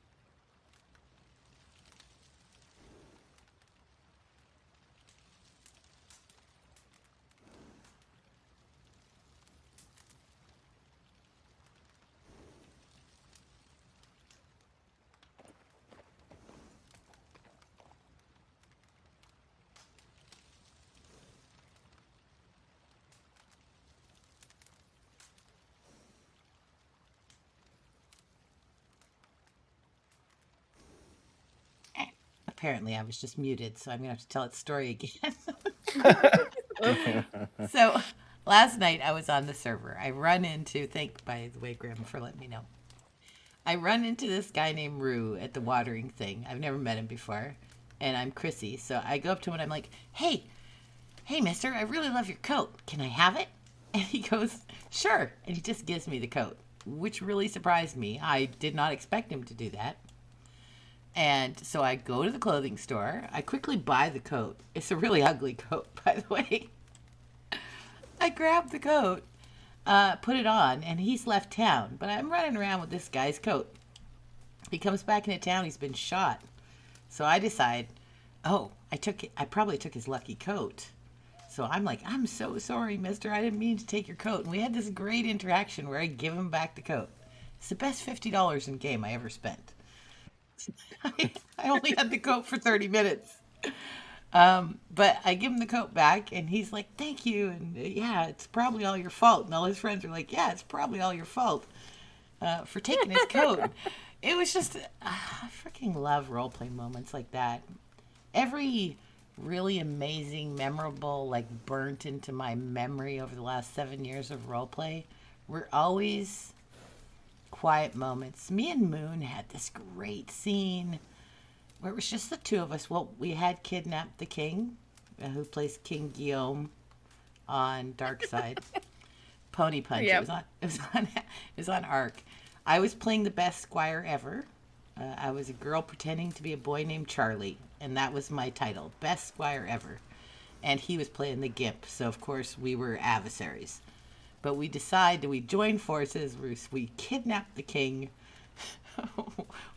[SPEAKER 4] Apparently, I was just muted, so I'm going to have to tell its story again. So last night I was on the server. I run into, by the way, Graham, for letting me know. I run into this guy named Rue at the watering thing. I've never met him before. And I'm Chrissy. So I go up to him and I'm like, hey, mister, I really love your coat. Can I have it? And he goes, sure. And he just gives me the coat, which really surprised me. I did not expect him to do that. And so I go to the clothing store. I quickly buy the coat. It's a really ugly coat, by the way. I grab the coat, put it on, and he's left town. But I'm running around with this guy's coat. He comes back into town. He's been shot. So I decide, I probably took his lucky coat. So I'm like, I'm so sorry, mister. I didn't mean to take your coat. And we had this great interaction where I give him back the coat. It's the best $50 in game I ever spent. I only had the coat for 30 minutes. But I give him the coat back, and he's like, thank you. And yeah, it's probably all your fault. And all his friends are like, yeah, it's probably all your fault for taking his coat. It was just, I freaking love roleplay moments like that. Every really amazing, memorable, like burnt into my memory over the last 7 years of roleplay were always quiet moments. Me and Moon had this great scene where it was just the two of us. Well, we had kidnapped the king, who plays King Guillaume on Dark Side. Pony Punch. Yep. It was on Arc. I was playing the best squire ever. I was a girl pretending to be a boy named Charlie, and that was my title, best squire ever. And he was playing the gimp, so of course we were adversaries. But we decided we join forces. We kidnap the king.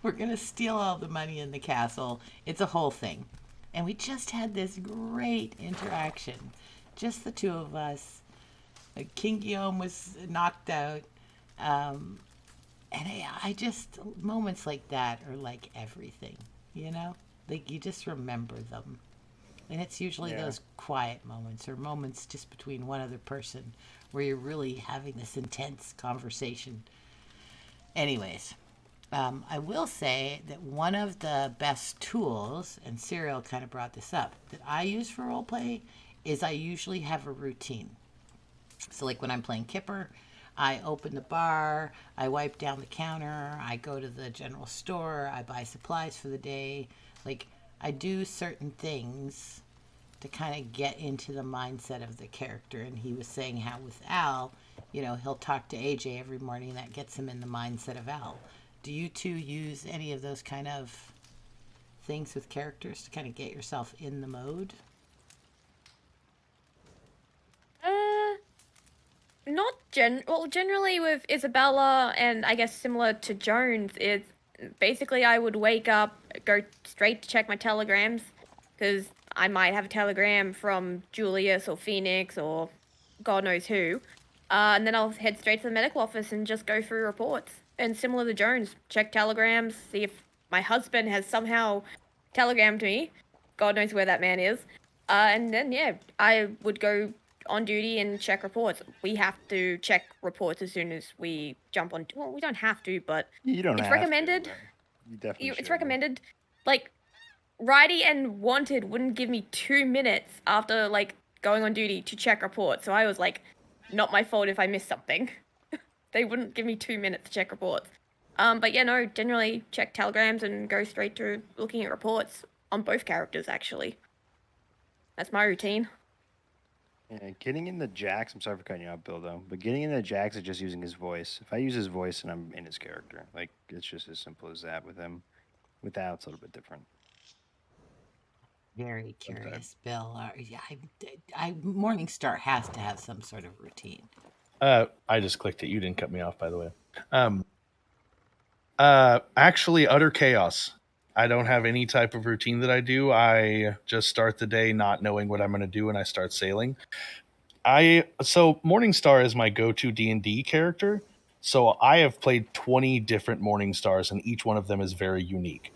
[SPEAKER 4] We're going to steal all the money in the castle. It's a whole thing. And we just had this great interaction. Just the two of us. King Guillaume was knocked out. And I just, moments like that are like everything, you know? Like you just remember them. And it's usually those quiet moments or moments just between one other person where you're really having this intense conversation. Anyways, I will say that one of the best tools, and Serial kind of brought this up, that I use for roleplay is I usually have a routine. So like when I'm playing Kipper, I open the bar, I wipe down the counter, I go to the general store, I buy supplies for the day. Like I do certain things to kind of get into the mindset of the character. And he was saying how with Al, you know, he'll talk to AJ every morning. That gets him in the mindset of Al. Do you two use any of those kind of things with characters to kind of get yourself in the mode?
[SPEAKER 1] Generally with Isabella, and I guess similar to Jones, it's basically I would wake up, go straight to check my telegrams, because I might have a telegram from Julius or Phoenix or God knows who. And then I'll head straight to the medical office and just go through reports. And similar to Jones, check telegrams, see if my husband has somehow telegrammed me. God knows where that man is. And then, I would go on duty and check reports. We have to check reports as soon as we jump on. Well, we don't have to, but it's recommended.
[SPEAKER 3] You definitely should.
[SPEAKER 1] It's recommended. Like, Righty and Wanted wouldn't give me 2 minutes after, like, going on duty to check reports. So I was like, not my fault if I missed something. They wouldn't give me 2 minutes to check reports. But generally check telegrams and go straight to looking at reports on both characters, actually. That's my routine.
[SPEAKER 3] Yeah, getting in the Jax, I'm sorry for cutting you out, Bill, though, but getting in the Jax is just using his voice. If I use his voice and I'm in his character, like, it's just as simple as that with him. With that, it's a little bit different.
[SPEAKER 4] Very curious, Bill. Morningstar has to have some sort of routine.
[SPEAKER 2] I just clicked it. You didn't cut me off, by the way. Actually, utter chaos. I don't have any type of routine that I do. I just start the day not knowing what I'm going to do, and I start sailing. So Morningstar is my go-to D&D character. So I have played 20 different Morningstars, and each one of them is very unique.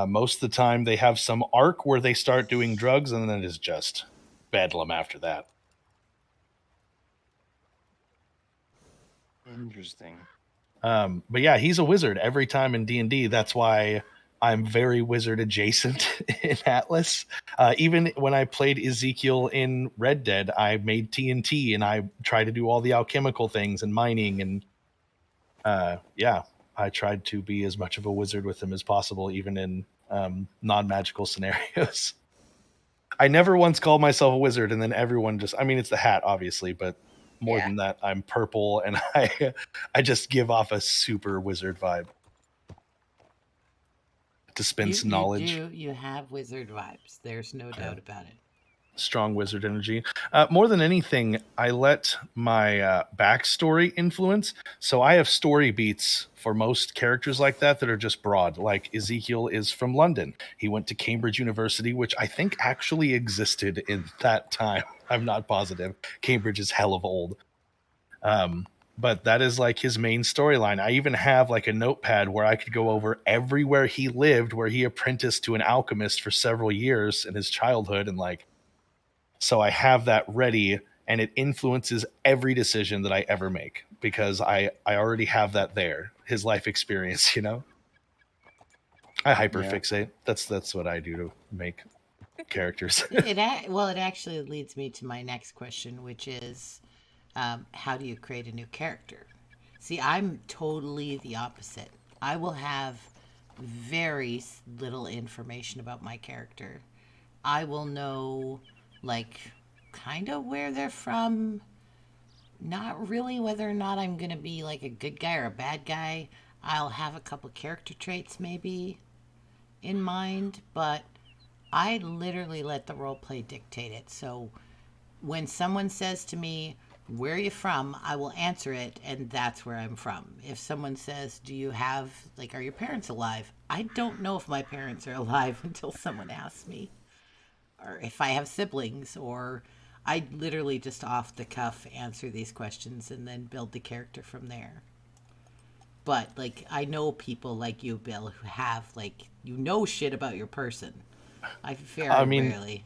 [SPEAKER 2] Most of the time, they have some arc where they start doing drugs, and then it is just bedlam after that.
[SPEAKER 3] Interesting.
[SPEAKER 2] But yeah, he's a wizard every time in D&D. That's why I'm very wizard adjacent in Atlas. Even when I played Ezekiel in Red Dead, I made TNT and I tried to do all the alchemical things and mining. And I tried to be as much of a wizard with him as possible, even in non-magical scenarios. I never once called myself a wizard, and then everyone just, I mean, it's the hat, obviously, but more than that, I'm purple, and I just give off a super wizard vibe. Dispense knowledge.
[SPEAKER 4] You have wizard vibes. There's no doubt about it.
[SPEAKER 2] Strong wizard energy. More than anything, I let my backstory influence. So I have story beats for most characters like that are just broad. Like Ezekiel is from London. He went to Cambridge University, which I think actually existed in that time. I'm not positive. Cambridge is hell of old. But that is like his main storyline. I even have like a notepad where I could go over everywhere he lived, where he apprenticed to an alchemist for several years in his childhood. And like, so I have that ready, and it influences every decision that I ever make because I already have that there. His life experience, you know. I hyperfixate. That's what I do to make characters.
[SPEAKER 4] It actually leads me to my next question, which is, how do you create a new character? See, I'm totally the opposite. I will have very little information about my character. I will know, like, kind of where they're from. Not really whether or not I'm going to be, like, a good guy or a bad guy. I'll have a couple character traits, maybe, in mind. But I literally let the roleplay dictate it. So when someone says to me, where are you from? I will answer it, and that's where I'm from. If someone says, do you have, like, are your parents alive? I don't know if my parents are alive until someone asks me. Or if I have siblings, or I literally just off the cuff answer these questions and then build the character from there. But, like, I know people like you, Bill, who have, like, you know shit about your person. I rarely.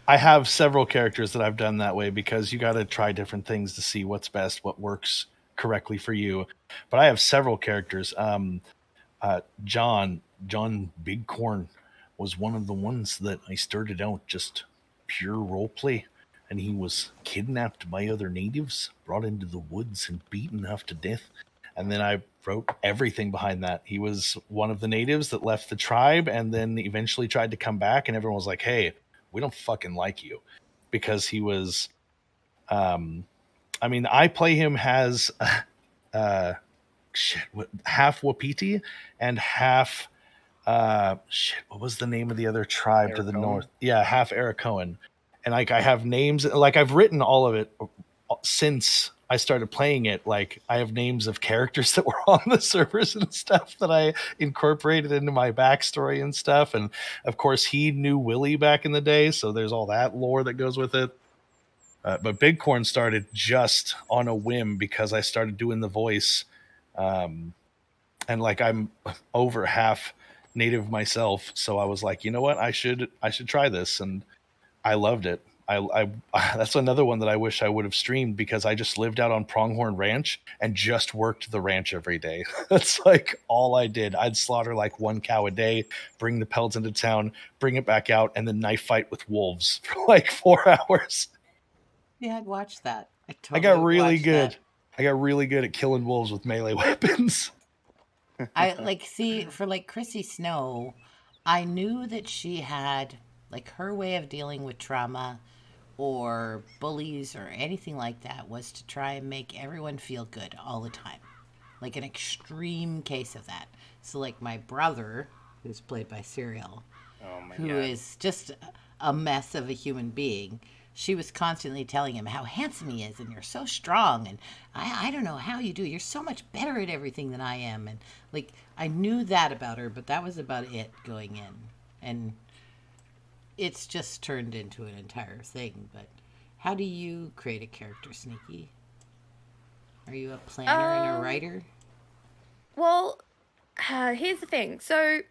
[SPEAKER 2] I have several characters that I've done that way because you got to try different things to see what's best, what works correctly for you. But I have several characters. John Bigcorn was one of the ones that I started out just pure roleplay, and he was kidnapped by other natives, brought into the woods, and beaten half to death. And then I wrote everything behind that. He was one of the natives that left the tribe and then eventually tried to come back, and everyone was like, hey, we don't fucking like you, because he was I play him as half Wapiti and half what was the name of the other tribe to the north? Yeah, half Arakoan. And like I have names, like I've written all of it since I started playing it. Like I have names of characters that were on the servers and stuff that I incorporated into my backstory and stuff. And of course he knew Willie back in the day, so there's all that lore that goes with it. But Bigcorn started just on a whim because I started doing the voice. And like I'm over half native myself, so I was like, you know what, I should try this, and I loved it. I that's another one that I wish I would have streamed, because I just lived out on Pronghorn Ranch and just worked the ranch every day. That's like all I did. I'd slaughter like 1 cow a day, bring the pelts into town, bring it back out, and then knife fight with wolves for like 4 hours.
[SPEAKER 4] Yeah, I'd watch that.
[SPEAKER 2] I got really good. I got really good at killing wolves with melee weapons.
[SPEAKER 4] I for like Chrissy Snow, I knew that she had like her way of dealing with trauma or bullies or anything like that was to try and make everyone feel good all the time. Like an extreme case of that. So like my brother, who's played by Serial, who is just a mess of a human being, she was constantly telling him how handsome he is and you're so strong and I don't know how you do. You're so much better at everything than I am. And like I knew that about her, but that was about it going in. And it's just turned into an entire thing. But how do you create a character, Sneaky? Are you a planner and a writer?
[SPEAKER 1] Well, here's the thing. So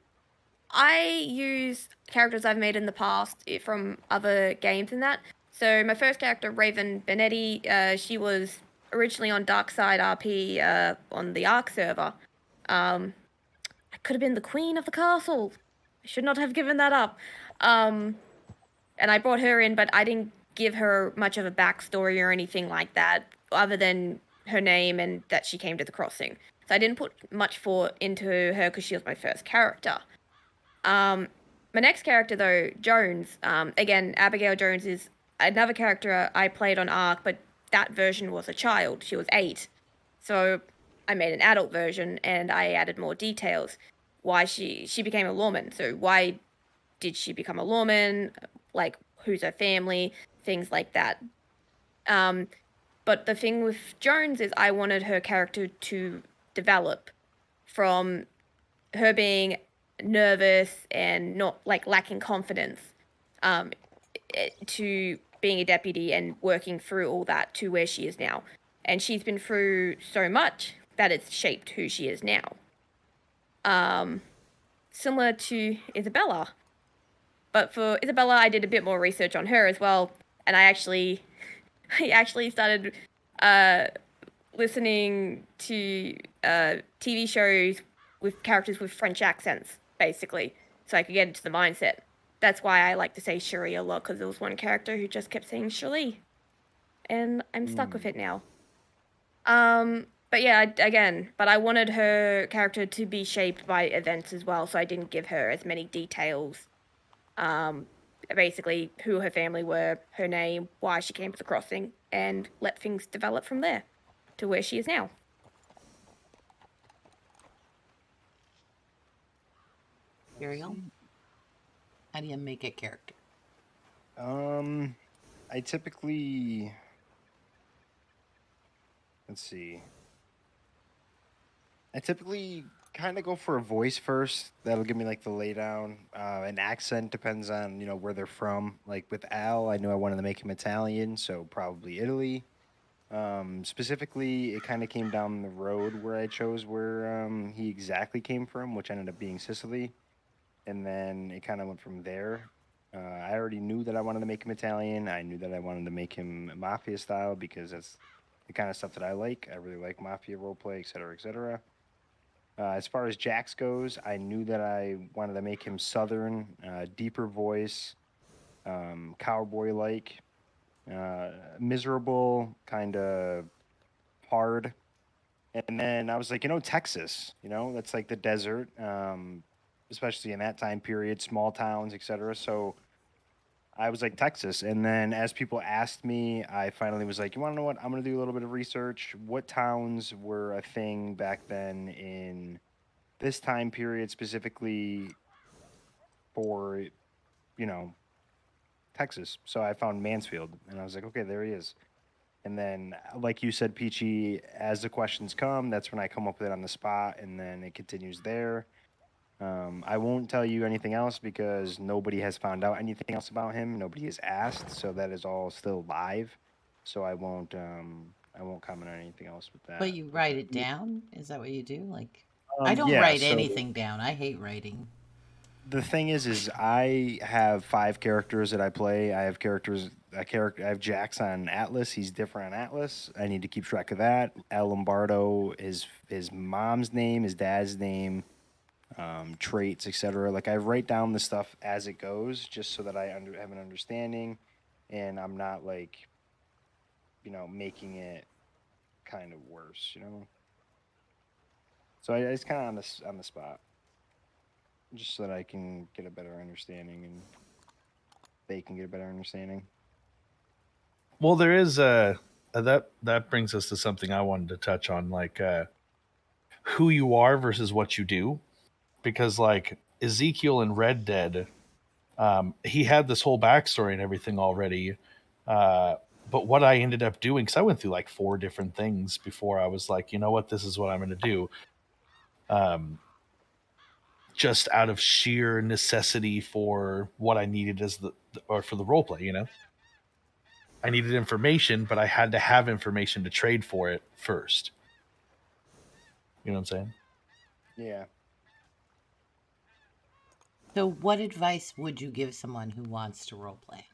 [SPEAKER 1] I use characters I've made in the past from other games and that. So my first character, Raven Benetti, she was originally on Darkside RP on the Ark server. I could have been the queen of the castle. I should not have given that up. And I brought her in, but I didn't give her much of a backstory or anything like that, other than her name and that she came to the crossing. So I didn't put much thought into her because she was my first character. My next character, though, Jones. Again, Abigail Jones is another character I played on Ark, but that version was a child. She was 8. So I made an adult version, and I added more details. Why she became a lawman. So why did she become a lawman? Like, who's her family? Things like that. But the thing with Jones is I wanted her character to develop from her being nervous and not, like, lacking confidence, to being a deputy and working through all that to where she is now. And she's been through so much that it's shaped who she is now. Similar to Isabella. But for Isabella, I did a bit more research on her as well, and I actually started listening to TV shows with characters with French accents, basically, so I could get into the mindset. That's why I like to say Cherie a lot, because there was one character who just kept saying Cherie, and I'm stuck with it now. But yeah, but I wanted her character to be shaped by events as well, so I didn't give her as many details. Basically who her family were, her name, why she came to the crossing, and let things develop from there to where she is now.
[SPEAKER 4] Ariel, how do you make a character?
[SPEAKER 3] I typically, let's see. I typically kind of go for a voice first. That'll give me like the laydown. An accent depends on where they're from. Like with Al, I knew I wanted to make him Italian, so probably Italy. Specifically, it kind of came down the road where I chose where he exactly came from, which ended up being Sicily, and then it kind of went from there. I already knew that I wanted to make him Italian. I knew that I wanted to make him mafia style because that's the kind of stuff that I like. I really like mafia roleplay, et cetera, et cetera. As far as Jax goes, I knew that I wanted to make him southern, deeper voice, cowboy-like, miserable, kind of hard. And then I was like, Texas, that's like the desert, especially in that time period, small towns, etc. So I was like, Texas. And then as people asked me, I finally was like, you want to know what? I'm going to do a little bit of research. What towns were a thing back then in this time period, specifically for, Texas? So I found Mansfield, and I was like, okay, there he is. And then, like you said, Peachy, as the questions come, that's when I come up with it on the spot, and then it continues there. I won't tell you anything else because nobody has found out anything else about him. Nobody has asked, so that is all still live. So I won't comment on anything else with that.
[SPEAKER 4] But you write it down? Is that what you do? Like, I don't write anything down. I hate writing.
[SPEAKER 3] The thing is I have 5 characters that I play. I have I have Jax on Atlas. He's different on Atlas. I need to keep track of that. El Lombardo is his mom's name, his dad's name, traits, etc. Like I write down the stuff as it goes, just so that I have an understanding, and I'm not like, making it kind of worse, So it's kind of on the spot, just so that I can get a better understanding and they can get a better understanding.
[SPEAKER 2] Well, there is that brings us to something I wanted to touch on, like who you are versus what you do, because like Ezekiel in Red Dead, he had this whole backstory and everything already. But what I ended up doing, because I went through like 4 different things before I was like, you know what, this is what I'm going to do. Just out of sheer necessity for what I needed or for the role play, I needed information, but I had to have information to trade for it first. You know what I'm saying?
[SPEAKER 3] Yeah.
[SPEAKER 4] So what advice would you give someone who wants to roleplay?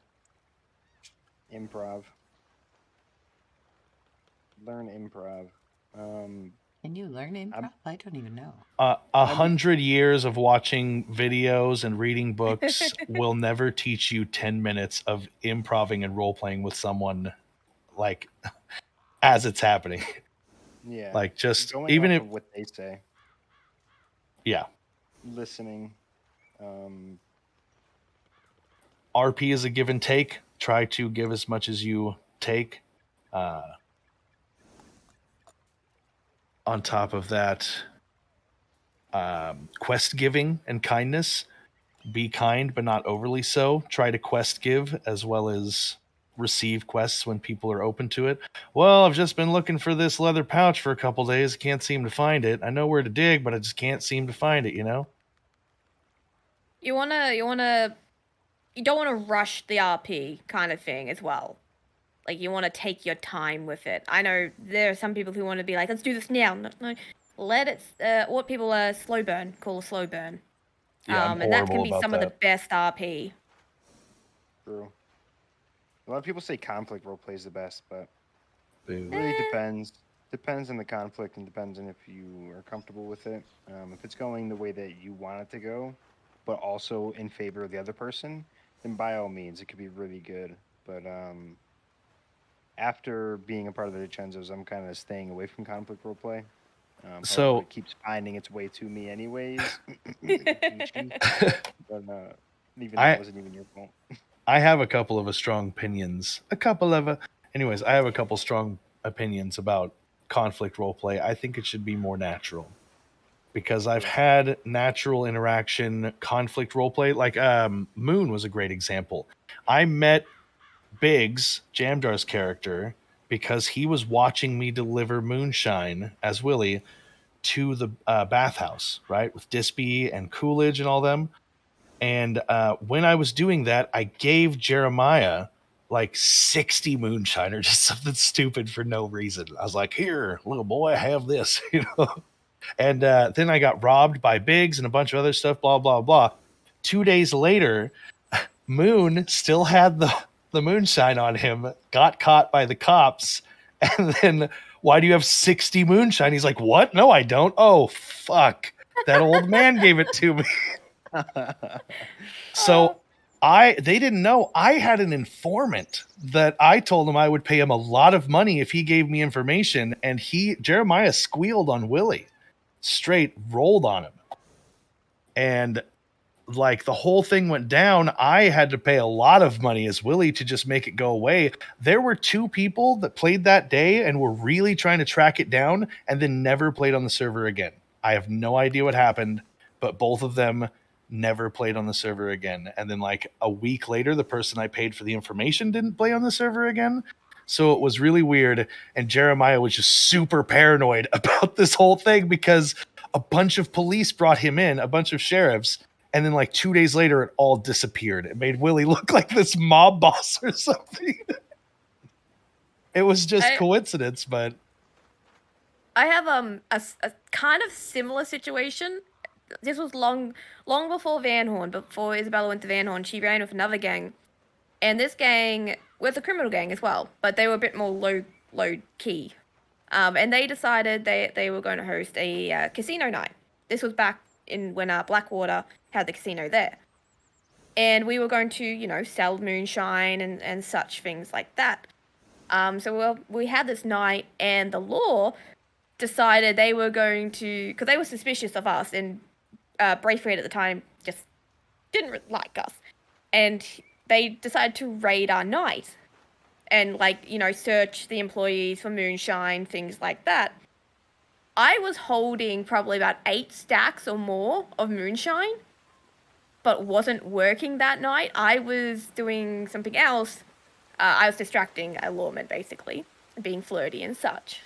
[SPEAKER 3] Improv. Learn improv.
[SPEAKER 4] And And you learn improv? I don't even know.
[SPEAKER 2] 100 years of watching videos and reading books will never teach you 10 minutes of improving and role-playing with someone, like, as it's happening.
[SPEAKER 3] Yeah.
[SPEAKER 2] Like, just,
[SPEAKER 3] going
[SPEAKER 2] even
[SPEAKER 3] off
[SPEAKER 2] if...
[SPEAKER 3] of what they say.
[SPEAKER 2] Yeah.
[SPEAKER 3] Listening.
[SPEAKER 2] RP is a give and take. Try to give as much as you take. On top of that, quest giving and kindness. Be kind, but not overly so. Try to quest give as well as receive quests when people are open to it. Well, I've just been looking for this leather pouch for a couple days. Can't seem to find it. I know where to dig, but I just can't seem to find it, you know?
[SPEAKER 1] You don't want to rush the RP kind of thing as well. Like, you want to take your time with it. I know there are some people who want to be like, let's do this now. No, let it, what people slow burn, call a slow burn.
[SPEAKER 2] Yeah,
[SPEAKER 1] and that can be some of the best RP.
[SPEAKER 3] True. A lot of people say conflict roleplay is the best, but
[SPEAKER 2] Boo.
[SPEAKER 3] it really depends. Depends on the conflict and depends on if you are comfortable with it. If it's going the way that you want it to go, but also in favor of the other person, then by all means, it could be really good. But after being a part of the DiCenzos, I'm kind of staying away from conflict roleplay. So it keeps finding its way to me anyways. But even that wasn't even your fault.
[SPEAKER 2] I have a couple of strong opinions. Anyways, I have a couple strong opinions about conflict roleplay. I think it should be more natural. Because I've had natural interaction, conflict roleplay. Like Moon was a great example. I met Biggs, Jamdar's character, because he was watching me deliver moonshine as Willie to the bathhouse, right? With Dispy and Coolidge and all them. And when I was doing that, I gave Jeremiah like 60 moonshine or just something stupid for no reason. I was like, here, little boy, have this, you know? And then I got robbed by Biggs and a bunch of other stuff, blah, blah, blah. 2 days later, Moon still had the moonshine on him, got caught by the cops, and then, why do you have 60 moonshine? He's like, what? No, I don't. Oh, fuck. That old man gave it to me. So they didn't know. I had an informant that I told him I would pay him a lot of money if he gave me information, and Jeremiah squealed on Willie. Straight rolled on him. And like the whole thing went down, I had to pay a lot of money as Willie to just make it go away. There were 2 people that played that day and were really trying to track it down and then never played on the server again. I have no idea what happened, but both of them never played on the server again. And then like a week later, the person I paid for the information didn't play on the server again. So it was really weird. And Jeremiah was just super paranoid about this whole thing because a bunch of police brought him in, a bunch of sheriffs. And then like 2 days later, it all disappeared. It made Willie look like this mob boss or something. It was just coincidence, but.
[SPEAKER 1] I have a kind of similar situation. This was long before Van Horn, before Isabella went to Van Horn. She ran with another gang. And this gang was a criminal gang as well, but they were a bit more low key. And they decided they were going to host a casino night. This was back when Blackwater had the casino there. And we were going to, sell moonshine and such things like that. So we had this night, and the law decided they were going to, because they were suspicious of us, and Braithwaite at the time just didn't like us. And they decided to raid our night and, search the employees for moonshine, things like that. I was holding probably about 8 stacks or more of moonshine, but wasn't working that night. I was doing something else. I was distracting a lawman, basically, being flirty and such.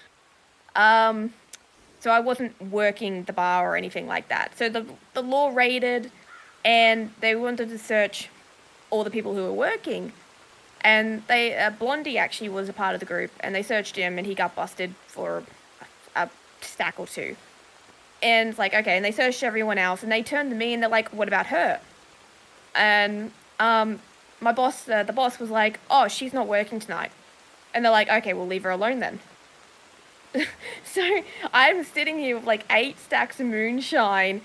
[SPEAKER 1] So I wasn't working the bar or anything like that. So the law raided, and they wanted to search all the people who were working. And Blondie actually was a part of the group, and they searched him, and he got busted for a stack or 2. And it's like, okay, and they searched everyone else, and they turned to me, and they're like, what about her? And my boss, the boss was like, oh, she's not working tonight. And they're like, okay, we'll leave her alone then. So I'm sitting here with like 8 stacks of moonshine,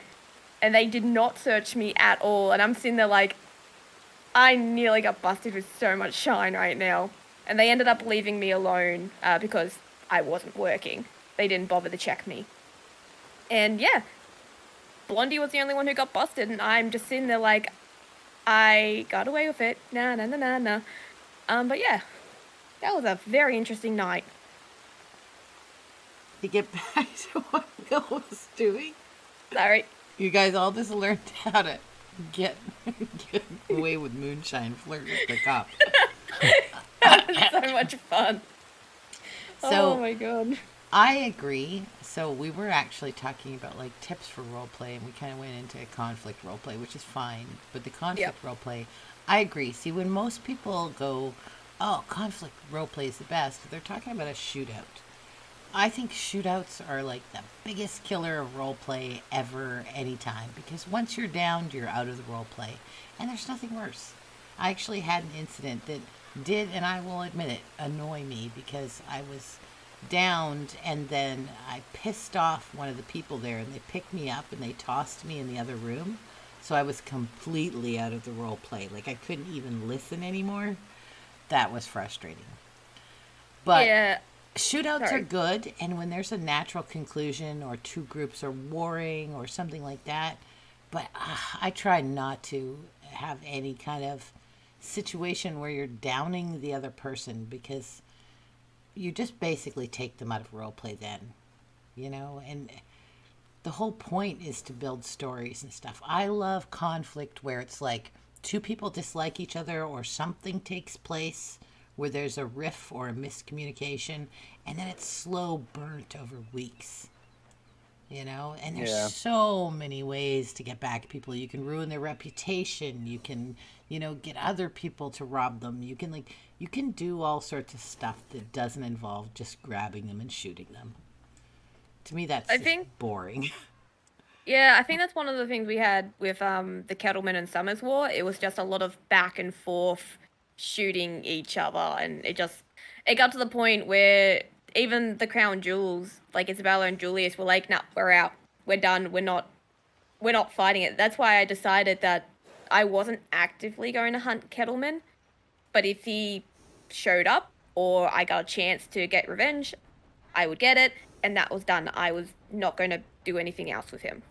[SPEAKER 1] and they did not search me at all. And I'm sitting there like, I nearly got busted with so much shine right now. And they ended up leaving me alone because I wasn't working. They didn't bother to check me. And yeah, Blondie was the only one who got busted, and I'm just sitting there like, I got away with it. Nah. But yeah, that was a very interesting night.
[SPEAKER 4] To get back to what Bill was doing.
[SPEAKER 1] Sorry.
[SPEAKER 4] You guys all just learned how to get away with moonshine, flirt with the cop.
[SPEAKER 1] That was so much fun.
[SPEAKER 4] So,
[SPEAKER 1] oh my god.
[SPEAKER 4] I agree. So we were actually talking about like tips for roleplay, and we kind of went into conflict roleplay, which is fine. But the conflict roleplay, I agree. See, when most people go, oh, conflict roleplay is the best, they're talking about a shootout. I think shootouts are like the biggest killer of roleplay ever, anytime. Because once you're downed, you're out of the roleplay. And there's nothing worse. I actually had an incident that did, and I will admit it, annoy me because I was downed, and then I pissed off one of the people there, and they picked me up and they tossed me in the other room. So I was completely out of the role play. Like I couldn't even listen anymore. That was frustrating. But shootouts are good, and when there's a natural conclusion or two groups are warring or something like that. But I try not to have any kind of situation where you're downing the other person, because you just basically take them out of roleplay then, you know? And the whole point is to build stories and stuff. I love conflict where it's like two people dislike each other or something takes place where there's a riff or a miscommunication, and then it's slow burnt over weeks, you know? And there's so many ways to get back at people. You can ruin their reputation. You can, you know, get other people to rob them. You can do all sorts of stuff that doesn't involve just grabbing them and shooting them. To me, that's boring.
[SPEAKER 1] Yeah, I think that's one of the things we had with the Kettleman and Summers War. It was just a lot of back and forth shooting each other, and it got to the point where even the Crown Jewels, like Isabella and Julius, were like, "Nah, we're out. We're done. We're not fighting it." That's why I decided that I wasn't actively going to hunt Kettleman, but if he showed up or I got a chance to get revenge, I would get it, and that was done. I was not going to do anything else with him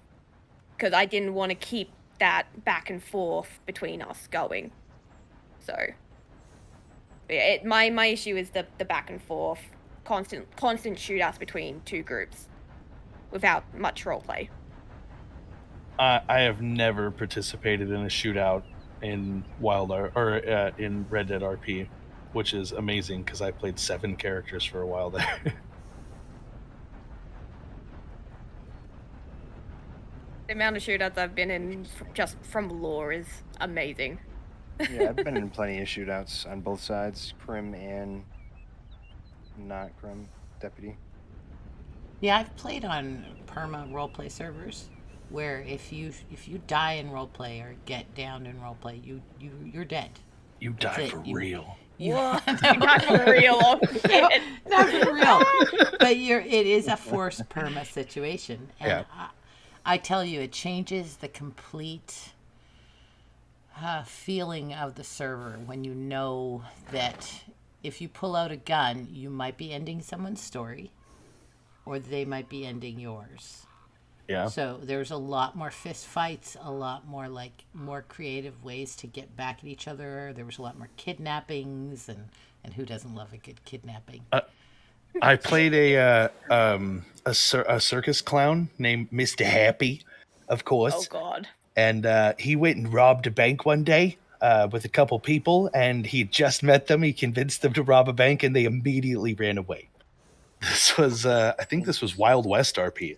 [SPEAKER 1] because I didn't want to keep that back and forth between us going. So my issue is the back and forth, constant shootouts between two groups without much roleplay.
[SPEAKER 2] I have never participated in a shootout in in Red Dead RP, which is amazing because I played 7 characters for a while there.
[SPEAKER 1] The amount of shootouts I've been in just from lore is amazing.
[SPEAKER 3] Yeah, I've been in plenty of shootouts on both sides, Crim and not Crim Deputy.
[SPEAKER 4] Yeah, I've played on perma roleplay servers where if you die in roleplay or get downed in roleplay, you're dead.
[SPEAKER 2] You die for real.
[SPEAKER 1] Not for real. Oh, shit.
[SPEAKER 4] Not for real. But it is a forced perma situation. And I tell you, it changes the complete feeling of the server when you know that if you pull out a gun, you might be ending someone's story or they might be ending yours.
[SPEAKER 2] Yeah.
[SPEAKER 4] So there's a lot more fist fights, a lot more more creative ways to get back at each other. There was a lot more kidnappings, and who doesn't love a good kidnapping?
[SPEAKER 2] I played a circus clown named Mr. Happy, of course.
[SPEAKER 1] Oh God!
[SPEAKER 2] And he went and robbed a bank one day with a couple people, and he had just met them. He convinced them to rob a bank, and they immediately ran away. This was, I think, this was Wild West RP.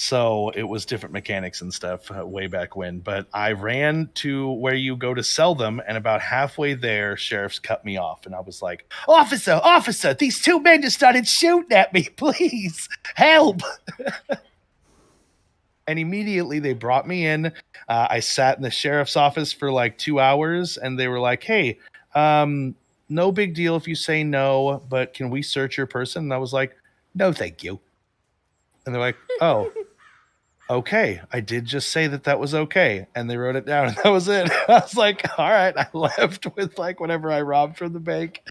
[SPEAKER 2] So it was different mechanics and stuff way back when. But I ran to where you go to sell them, and about halfway there, sheriffs cut me off. And I was like, Officer, these 2 men just started shooting at me. Please, help. And immediately they brought me in. I sat in the sheriff's office for like 2 hours, and they were like, hey, no big deal if you say no, but can we search your person? And I was like,
[SPEAKER 5] No, thank you.
[SPEAKER 2] And they're like, oh, okay. I did just say that was okay. And they wrote it down and that was it. I was like, all right. I left with like whatever I robbed from the bank.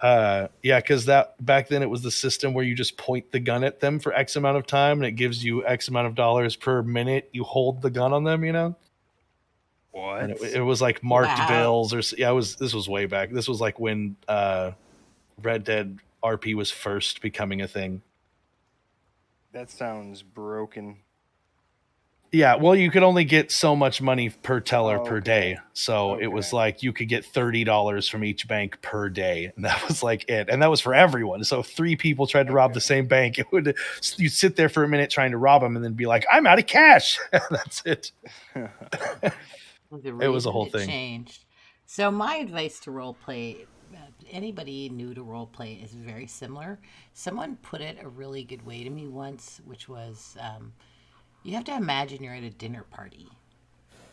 [SPEAKER 2] Yeah, because that back then it was the system where you just point the gun at them for X amount of time and it gives you X amount of dollars per minute you hold the gun on them, you know?
[SPEAKER 3] What?
[SPEAKER 2] And it was like marked bills or this was way back. This was like when Red Dead RP was first becoming a thing.
[SPEAKER 3] That sounds broken.
[SPEAKER 2] Yeah, well, you could only get so much money per teller per day. So it was like you could get $30 from each bank per day. And that was like it. And that was for everyone. So if 3 people tried to rob the same bank, you'd sit there for a minute trying to rob them and then be like, I'm out of cash. That's it. It was a whole thing.
[SPEAKER 4] Changed. So my advice to roleplay, anybody new to roleplay, is very similar. Someone put it a really good way to me once, which was... you have to imagine you're at a dinner party.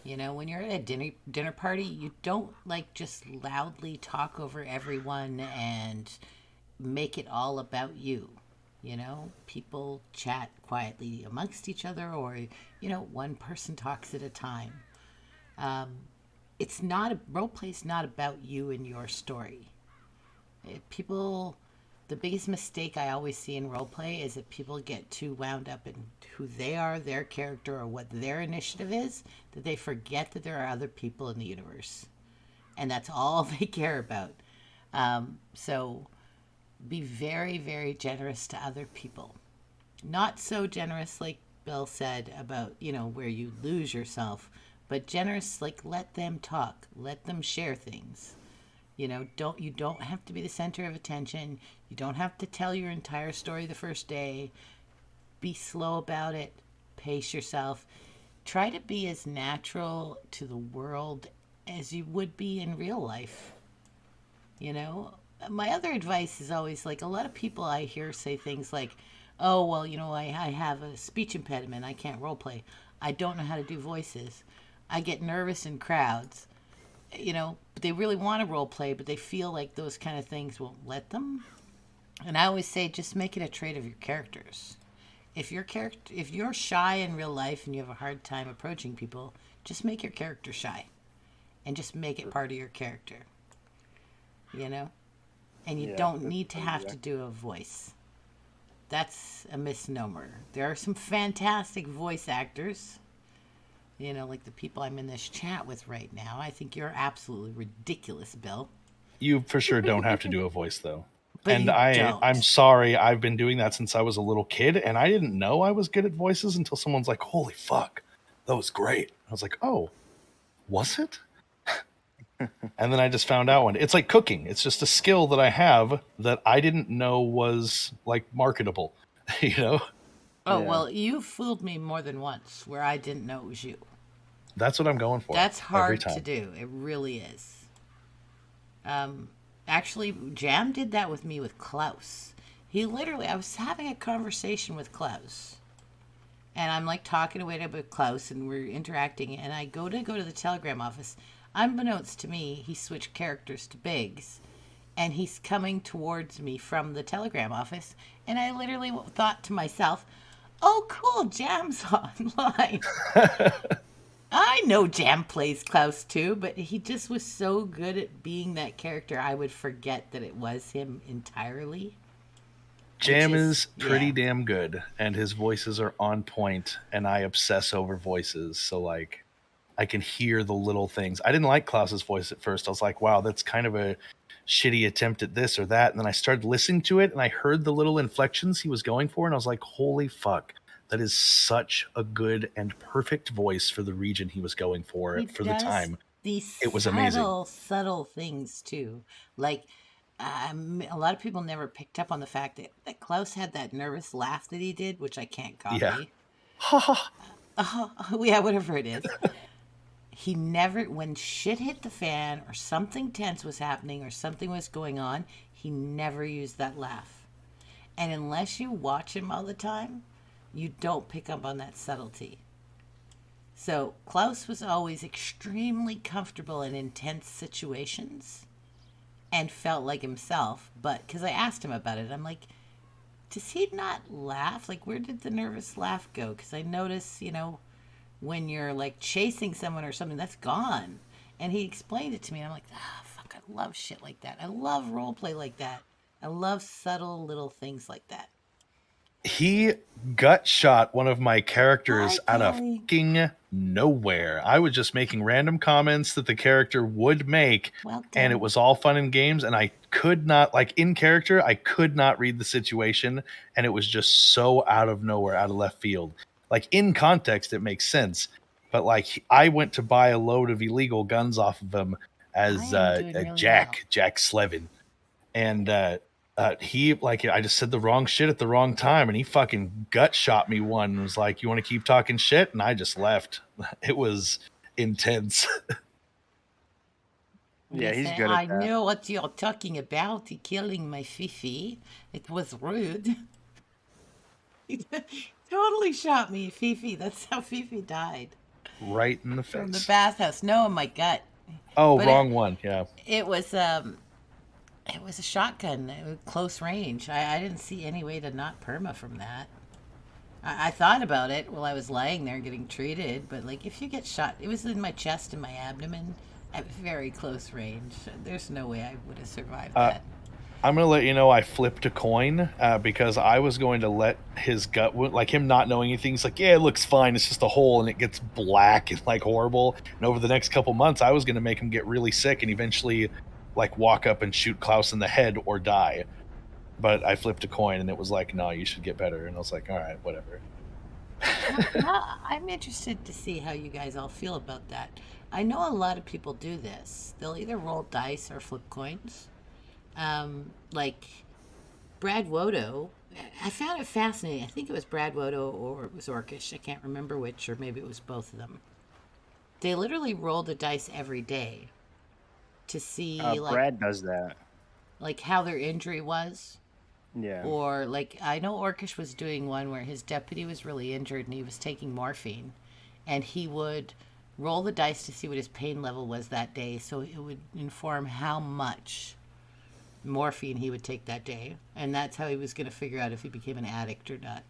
[SPEAKER 4] You know, when you're at a dinner party, you don't like just loudly talk over everyone and make it all about you. You know, people chat quietly amongst each other, or, you know, one person talks at a time. It's not roleplay's not about you and your story. The biggest mistake I always see in roleplay is that people get too wound up in who they are, their character, or what their initiative is, that they forget that there are other people in the universe. And that's all they care about. So be very, very generous to other people. Not so generous, like Bill said, about, you know, where you lose yourself, but generous, like let them talk, let them share things. You know, you don't have to be the center of attention. You don't have to tell your entire story the first day. Be slow about it. Pace yourself. Try to be as natural to the world as you would be in real life. You know, my other advice is always like, a lot of people I hear say things like, oh, well, you know, I have a speech impediment. I can't roleplay. I don't know how to do voices. I get nervous in crowds. You know, but they really want to role play, but they feel like those kind of things won't let them. And I always say, just make it a trait of your characters. If you're shy in real life and you have a hard time approaching people, just make your character shy, and just make it part of your character. You know, and you don't need to have to do a voice. That's a misnomer. There are some fantastic voice actors. You know, like the people I'm in this chat with right now. I think you're absolutely ridiculous, Bill.
[SPEAKER 2] You for sure don't have to do a voice, though. And I'm sorry, I've been doing that since I was a little kid, and I didn't know I was good at voices until someone's like, holy fuck, that was great. I was like, oh, was it? And then I just found out one. It's like cooking. It's just a skill that I have that I didn't know was like marketable, you know?
[SPEAKER 4] Oh, well, you fooled me more than once where I didn't know it was you.
[SPEAKER 2] That's what I'm going for.
[SPEAKER 4] That's hard to do. It really is. Actually, Jam did that with me with Klaus. I was having a conversation with Klaus. And I'm like talking away about Klaus and we're interacting. And I go to the telegram office. Unbeknownst to me, he switched characters to Biggs. And he's coming towards me from the telegram office. And I literally thought to myself, oh, cool, Jam's online. I know Jam plays Klaus too, but he just was so good at being that character, I would forget that it was him entirely.
[SPEAKER 2] Jam is pretty damn good, and his voices are on point, and I obsess over voices, so like I can hear the little things. I didn't like Klaus's voice at first. I was like, wow, that's kind of a shitty attempt at this or that. And then I started listening to it, and I heard the little inflections he was going for, and I was like, holy fuck. That is such a good and perfect voice for the region he was going for the time. It was amazing.
[SPEAKER 4] Subtle things too. Like a lot of people never picked up on the fact that Klaus had that nervous laugh that he did, which I can't copy. Yeah, whatever it is. He never, when shit hit the fan or something tense was happening or something was going on, he never used that laugh. And unless you watch him all the time, you don't pick up on that subtlety. So Klaus was always extremely comfortable in intense situations and felt like himself. But because I asked him about it, I'm like, does he not laugh? Like, where did the nervous laugh go? Because I notice, when you're like chasing someone or something, that's gone. And he explained it to me. And I'm like, fuck, I love shit like that. I love role play like that. I love subtle little things like that.
[SPEAKER 2] He gut shot one of my characters out of fucking nowhere. I was just making random comments that the character would make, and it was all fun and games, and I could not, like, in character, I could not read the situation, and it was just so out of nowhere, out of left field. Like, in context, it makes sense, but, like, I went to buy a load of illegal guns off of him as Jack Slevin, and he, like, I just said the wrong shit at the wrong time, and he fucking gut shot me one and was like, "You want to keep talking shit?" And I just left. It was intense.
[SPEAKER 3] Yeah, he's good at that.
[SPEAKER 4] I know what you're talking about. He killing my Fifi. It was rude. He totally shot me, Fifi. That's how Fifi died.
[SPEAKER 2] Right in the face.
[SPEAKER 4] From the bathhouse. No, in my gut.
[SPEAKER 2] Oh, but wrong one. Yeah.
[SPEAKER 4] It was a shotgun, close range. I didn't see any way to not perma from that. I thought about it while I was laying there getting treated, but like, if you get shot, it was in my chest and my abdomen at very close range. There's no way I would have survived that.
[SPEAKER 2] I'm going to let you know I flipped a coin because I was going to let his gut wound, like him not knowing anything, he's like, yeah, it looks fine. It's just a hole, and it gets black and like horrible. And over the next couple months, I was going to make him get really sick and eventually like walk up and shoot Klaus in the head or die. But I flipped a coin and it was like, no, you should get better. And I was like, all right, whatever.
[SPEAKER 4] I'm interested to see how you guys all feel about that. I know a lot of people do this. They'll either roll dice or flip coins. Like Brad Wodo, I found it fascinating. I think it was Brad Wodo or it was Orcish. I can't remember which, or maybe it was both of them. They literally rolled a dice every day to see
[SPEAKER 3] Brad does that,
[SPEAKER 4] like how their injury was.
[SPEAKER 3] Yeah.
[SPEAKER 4] Or like, I know Orcish was doing one where his deputy was really injured and he was taking morphine, and he would roll the dice to see what his pain level was that day, so it would inform how much morphine he would take that day, and that's how he was going to figure out if he became an addict or not.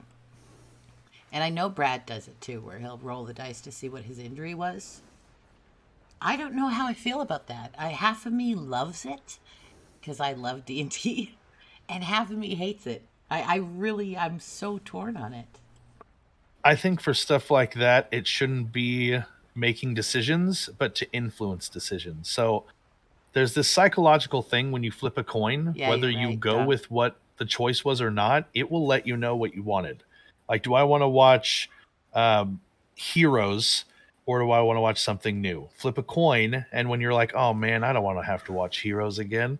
[SPEAKER 4] And I know Brad does it too, where he'll roll the dice to see what his injury was. I don't know how I feel about that. Half of me loves it because I love D&D, and half of me hates it. I'm so torn on it.
[SPEAKER 2] I think for stuff like that, it shouldn't be making decisions, but to influence decisions. So there's this psychological thing when you flip a coin, whether you go with what the choice was or not, it will let you know what you wanted. Like, do I want to watch Heroes, or do I want to watch something new? Flip a coin, and when you're like, oh man, I don't want to have to watch Heroes again,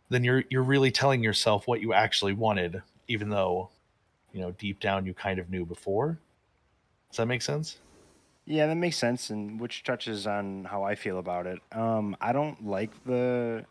[SPEAKER 2] then you're really telling yourself what you actually wanted, even though, deep down you kind of knew before. Does that make sense?
[SPEAKER 3] Yeah, that makes sense, and which touches on how I feel about it. I don't like the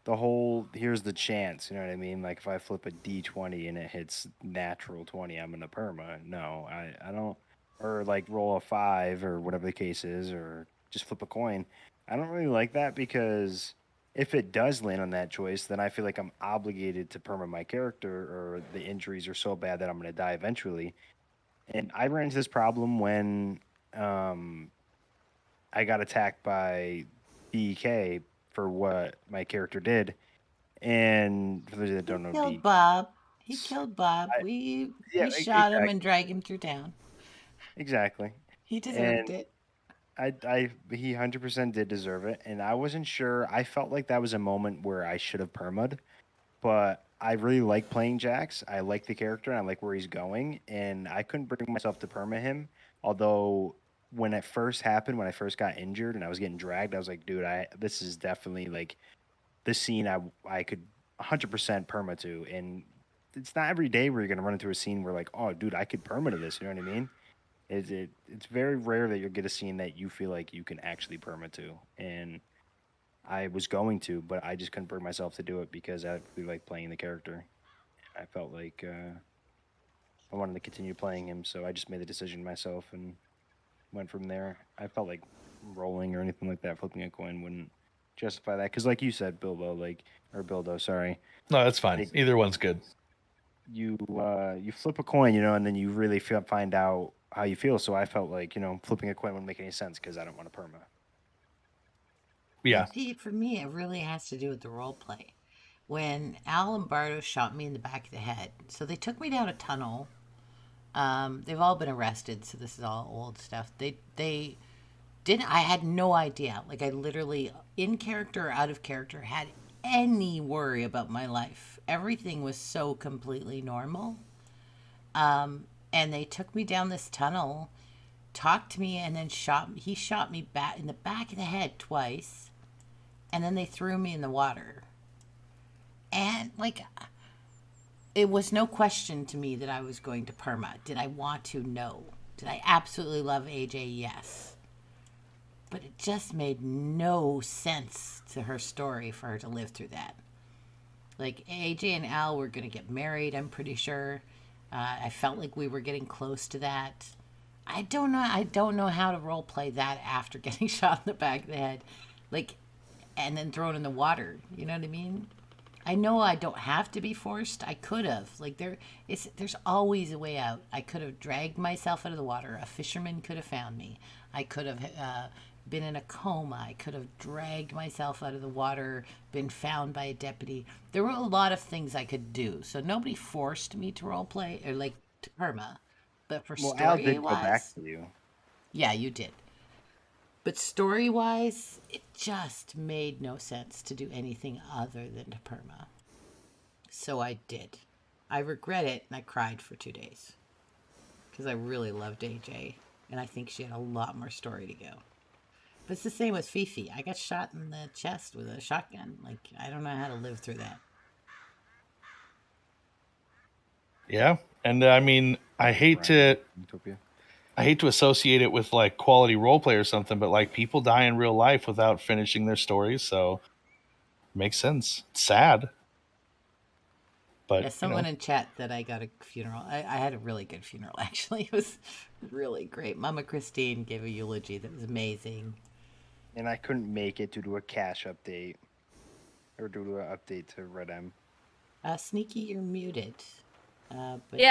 [SPEAKER 3] whole here's the chance, you know what I mean? Like if I flip a D20 and it hits natural 20, I'm gonna perma. No, I don't. Or like roll a 5 or whatever the case is, or just flip a coin. I don't really like that because if it does land on that choice, then I feel like I'm obligated to perma my character, or the injuries are so bad that I'm gonna die eventually. And I ran into this problem when I got attacked by BK for what my character did. And for those that don't know,
[SPEAKER 4] He killed Bob. We shot him and dragged him through town.
[SPEAKER 3] Exactly.
[SPEAKER 4] He deserved it.
[SPEAKER 3] He 100% did deserve it, and I wasn't sure. I felt like that was a moment where I should have perma'd, but I really like playing Jax. I like the character, and I like where he's going, and I couldn't bring myself to perma him. Although when it first happened, when I first got injured and I was getting dragged, I was like, dude, this is definitely like the scene I could 100% perma to, and it's not every day where you're gonna run into a scene where like, oh, dude, I could perma to this. You know what I mean? It's very rare that you'll get a scene that you feel like you can actually perma to, and I was going to, but I just couldn't bring myself to do it because I really like playing the character. I felt like I wanted to continue playing him, so I just made the decision myself and went from there. I felt like rolling or anything like that, flipping a coin wouldn't justify that, because like you said, Bildo, sorry.
[SPEAKER 2] No, that's fine. Either one's good.
[SPEAKER 3] you flip a coin, and then you really find out how you feel. So I felt like flipping a coin wouldn't make any sense because I don't want to perma.
[SPEAKER 2] Yeah.
[SPEAKER 4] See, for me, it really has to do with the role play. When Al Lombardo shot me in the back of the head, so they took me down a tunnel. They've all been arrested, so this is all old stuff. They didn't. I had no idea. Like, I literally, in character or out of character, had any worry about my life. Everything was so completely normal. And they took me down this tunnel, talked to me, and then he shot me back in the back of the head twice, and then they threw me in the water. And like, it was no question to me that I was going to perma. Did I want to? No. Did I absolutely love AJ? Yes. But it just made no sense to her story for her to live through that. Like, AJ and Al were going to get married, I'm pretty sure. I felt like we were getting close to that. I don't know how to role play that after getting shot in the back of the head. Like, and then thrown in the water. You know what I mean? I know I don't have to be forced. I could have. Like, there's always a way out. I could have dragged myself out of the water. A fisherman could have found me. I could have been in a coma. I could have dragged myself out of the water, been found by a deputy. There were a lot of things I could do. So nobody forced me to role play or like to perma. But for story-wise,
[SPEAKER 3] Al did go back to you.
[SPEAKER 4] Yeah, you did. But story-wise, it just made no sense to do anything other than to perma. So I did. I regret it, and I cried for 2 days. Because I really loved AJ, and I think she had a lot more story to go. But it's the same with Fifi. I got shot in the chest with a shotgun. Like, I don't know how to live through that.
[SPEAKER 2] Yeah, and I mean, I hate to associate it with like quality roleplay or something, but like people die in real life without finishing their stories, so it makes sense. It's sad. But
[SPEAKER 4] yeah, someone in chat that I got a funeral. I had a really good funeral, actually. It was really great. Mama Christine gave a eulogy that was amazing.
[SPEAKER 3] And I couldn't make it due to a cache update. Or due to an update to Red M.
[SPEAKER 4] Sneaky, you're muted.
[SPEAKER 1] But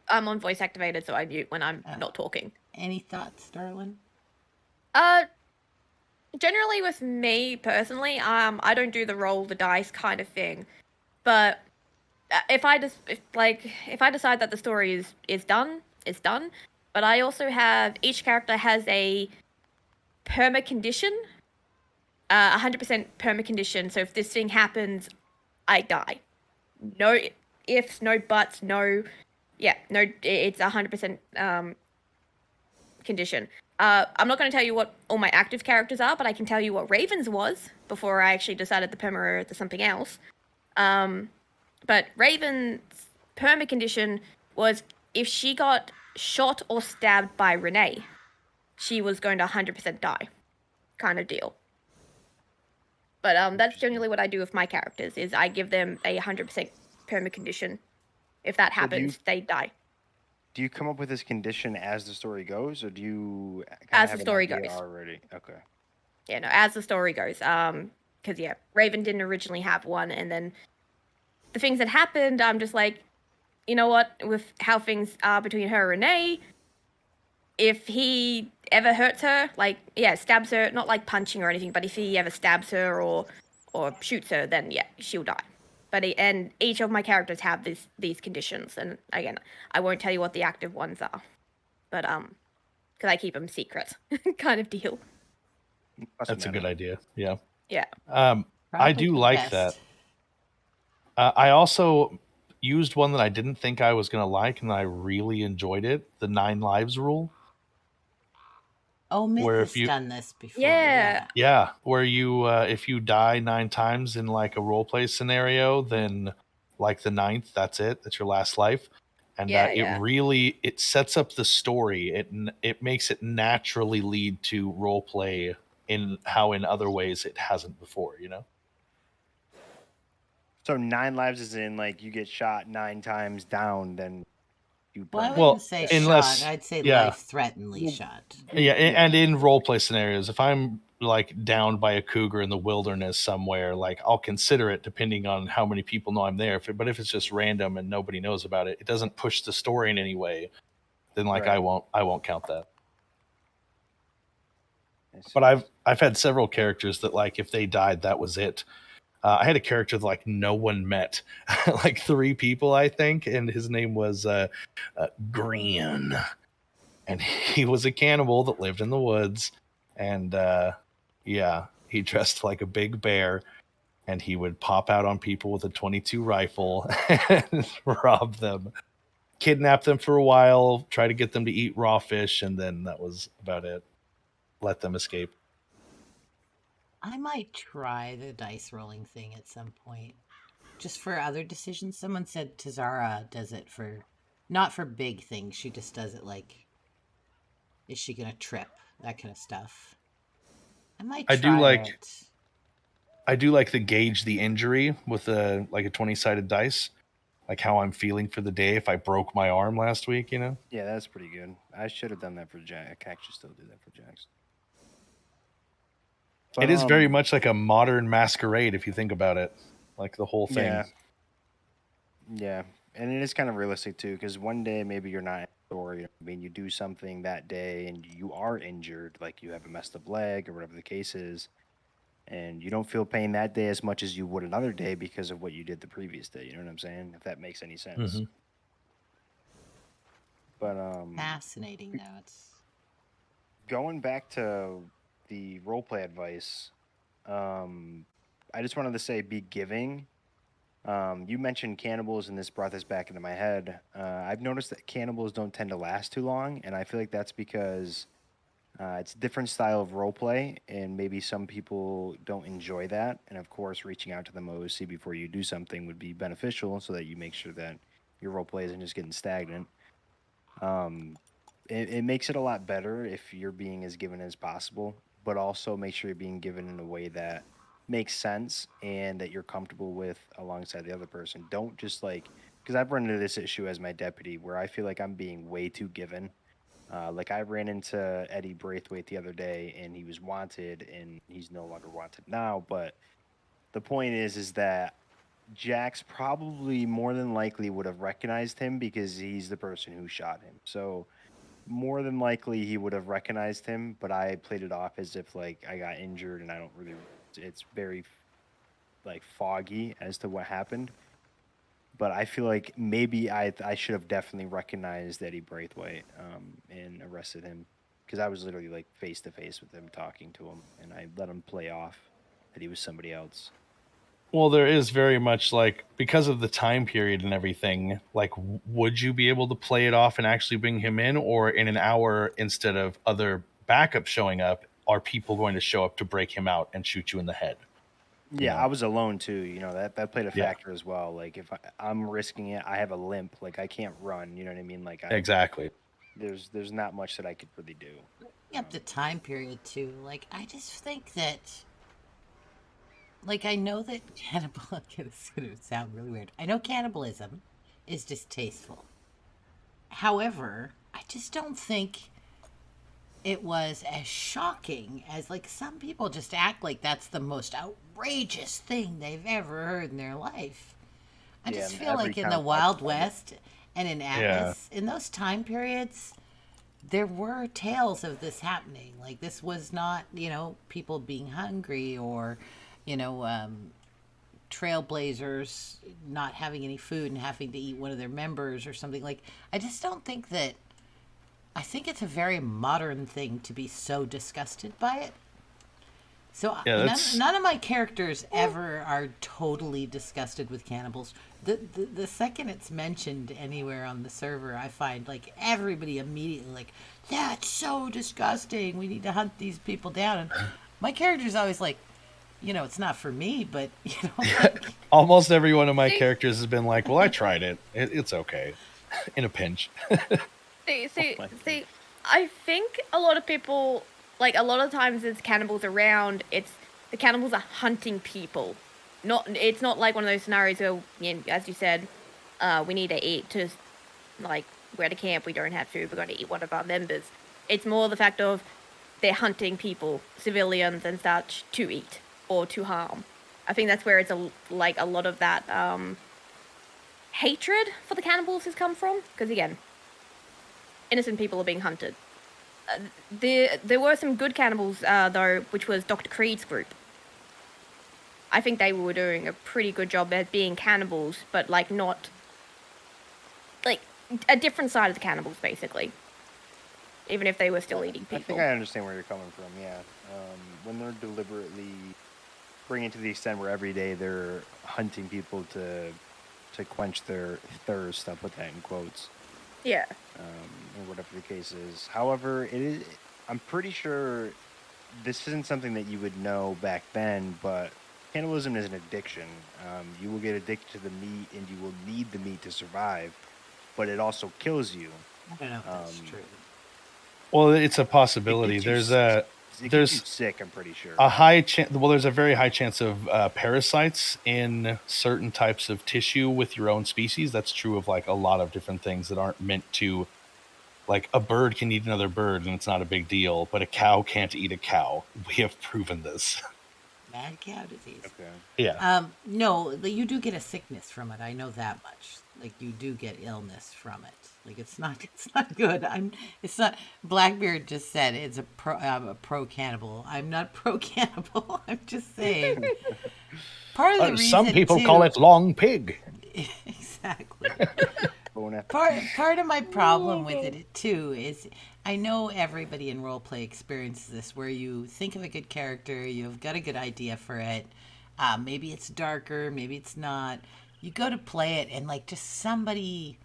[SPEAKER 1] I'm on voice activated, so I mute when I'm not talking.
[SPEAKER 4] Any thoughts, Darwin?
[SPEAKER 1] Generally with me personally, I don't do the roll the dice kind of thing. But if I decide that the story is done, it's done. But I also have, each character has a perma condition, 100% perma condition. So if this thing happens, I die. No ifs, no buts, no, it's 100% condition. I'm not going to tell you what all my active characters are, but I can tell you what Raven's was before I actually decided the perma to something else. But Raven's perma condition was if she got shot or stabbed by Renee, she was going to 100% die, kind of deal. But that's generally what I do with my characters, is I give them a 100% perma condition. If that happens, they die.
[SPEAKER 3] Do you come up with this condition as the story goes, or do you
[SPEAKER 1] as the story goes
[SPEAKER 3] already? Okay.
[SPEAKER 1] Yeah, no, as the story goes. Because Raven didn't originally have one, and then the things that happened, I'm just like, you know what? With how things are between her and Renee, if he ever hurts her, stabs her, not like punching or anything, but if he ever stabs her or shoots her, then she'll die. But and each of my characters have these conditions, and again, I won't tell you what the active ones are, but because I keep them secret, kind of deal.
[SPEAKER 2] That's a good idea. Yeah.
[SPEAKER 1] Yeah.
[SPEAKER 2] I do like that. I also used one that I didn't think I was gonna like, and I really enjoyed it. The 9 lives rule.
[SPEAKER 4] Oh, Myth has done this before.
[SPEAKER 2] Yeah, where you if you die 9 times in like a roleplay scenario, then like the 9th, that's it. That's your last life. And it sets up the story. It makes it naturally lead to roleplay in how in other ways it hasn't before, you know?
[SPEAKER 3] So 9 lives is in like you get shot 9 times down, then
[SPEAKER 4] I wouldn't say shot. I'd say life-threateningly shot.
[SPEAKER 2] Yeah, and in roleplay scenarios, if I'm like downed by a cougar in the wilderness somewhere, like I'll consider it depending on how many people know I'm there. But if it's just random and nobody knows about it, it doesn't push the story in any way, then like
[SPEAKER 3] Right.
[SPEAKER 2] I won't count that. But I've had several characters that like if they died, that was it. I had a character that like no one met, like 3 people I think, and his name was Green, and he was a cannibal that lived in the woods, and yeah, he dressed like a big bear, and he would pop out on people with a .22 rifle and rob them, kidnap them for a while, try to get them to eat raw fish, and then that was about it. Let them escape.
[SPEAKER 4] I might try the dice rolling thing at some point. Just for other decisions. Someone said Tazara does it for, not for big things. She just does it like, is she going to trip? That kind of stuff. I might try it.
[SPEAKER 2] I do like the gauge the injury with a 20-sided dice. Like how I'm feeling for the day if I broke my arm last week, you know?
[SPEAKER 3] Yeah, that's pretty good. I should have done that for Jack. I actually still do that for Jax.
[SPEAKER 2] But, it is very much like a modern masquerade if you think about it. Like the whole thing.
[SPEAKER 3] Yeah. Yeah. And it is kind of realistic too, because one day maybe you're not, or I mean, you do something that day and you are injured, like you have a messed up leg or whatever the case is, and you don't feel pain that day as much as you would another day because of what you did the previous day. You know what I'm saying? If that makes any sense.
[SPEAKER 2] Mm-hmm.
[SPEAKER 3] But
[SPEAKER 4] fascinating though. It's
[SPEAKER 3] going back to the roleplay advice. I just wanted to say, be giving. You mentioned cannibals, and this brought this back into my head. I've noticed that cannibals don't tend to last too long, and I feel like that's because it's a different style of roleplay, and maybe some people don't enjoy that. And of course, reaching out to the OOC before you do something would be beneficial, so that you make sure that your roleplay isn't just getting stagnant. It makes it a lot better if you're being as given as possible, but also make sure you're being given in a way that makes sense and that you're comfortable with alongside the other person. Don't just like, because I've run into this issue as my deputy where I feel like I'm being way too given. Like I ran into Eddie Braithwaite the other day and he was wanted and he's no longer wanted now. But the point is that Jax probably more than likely would have recognized him because he's the person who shot him. So more than likely he would have recognized him, but I played it off as if like I got injured and I don't really, it's very like foggy as to what happened. But I feel like maybe I should have definitely recognized Eddie Braithwaite and arrested him, because I was literally like face to face with him, talking to him, and I let him play off that he was somebody else.
[SPEAKER 2] Well, there is very much like, because of the time period and everything, like, would you be able to play it off and actually bring him in? Or in an hour, instead of other backup showing up, are people going to show up to break him out and shoot you in the head?
[SPEAKER 3] Yeah, I was alone too. You know, that played a factor as well. Like if I'm risking it, I have a limp. Like I can't run. You know what I mean? Like
[SPEAKER 2] exactly.
[SPEAKER 3] There's not much that I could really do.
[SPEAKER 4] Yep, the time period too. Like I just think that. Like, I know that it's going to sound really weird. I know cannibalism is distasteful. However, I just don't think it was as shocking as, like, some people just act like that's the most outrageous thing they've ever heard in their life. I just feel like in the Wild West and in Atlas, in those time periods, there were tales of this happening. Like, this was not, people being hungry or... trailblazers not having any food and having to eat one of their members or something. Like, I just don't think that. I think it's a very modern thing to be so disgusted by it. So none of my characters ever are totally disgusted with cannibals. The second it's mentioned anywhere on the server, I find like everybody immediately like, that's so disgusting. We need to hunt these people down. And my character's always like, it's not for me, but, like...
[SPEAKER 2] Almost every one of my characters has been like, well, I tried it. It's okay. In a pinch.
[SPEAKER 1] See, I think a lot of people, like, a lot of times there's cannibals around, the cannibals are hunting people. It's not like one of those scenarios where, as you said, we need to eat to, like, we're at a camp, we don't have food, we're going to eat one of our members. It's more the fact of, they're hunting people, civilians and such, to eat or to harm. I think that's where it's a lot of that hatred for the cannibals has come from. Because again, innocent people are being hunted. There were some good cannibals though, which was Dr. Creed's group. I think they were doing a pretty good job at being cannibals, but not a different side of the cannibals, basically. Even if they were still eating people.
[SPEAKER 3] I think I understand where you're coming from. Yeah, when they're deliberately bringing it to the extent where every day they're hunting people to quench their thirst. I'll put that in quotes.
[SPEAKER 1] Yeah.
[SPEAKER 3] Or whatever the case is. However, I'm pretty sure this isn't something that you would know back then, but cannibalism is an addiction. You will get addicted to the meat, and you will need the meat to survive, but it also kills you.
[SPEAKER 4] I don't know if that's true.
[SPEAKER 2] Well, it's a possibility. There's
[SPEAKER 3] sick. I'm pretty sure
[SPEAKER 2] a high chance. Well, there's a very high chance of parasites in certain types of tissue with your own species. That's true of a lot of different things that aren't meant to. A bird can eat another bird, and it's not a big deal. But a cow can't eat a cow. We have proven this.
[SPEAKER 4] Mad cow disease.
[SPEAKER 3] Okay.
[SPEAKER 2] Yeah.
[SPEAKER 4] No, you do get a sickness from it. I know that much. You do get illness from it. It's not good. It's not. Blackbeard just said I'm a pro cannibal. I'm not pro cannibal. I'm just saying. Part of the reason
[SPEAKER 5] some people call it long pig.
[SPEAKER 4] Exactly. Part of my problem with it too is I know everybody in roleplay experiences this, where you think of a good character, you've got a good idea for it. Maybe it's darker, maybe it's not. You go to play it and just somebody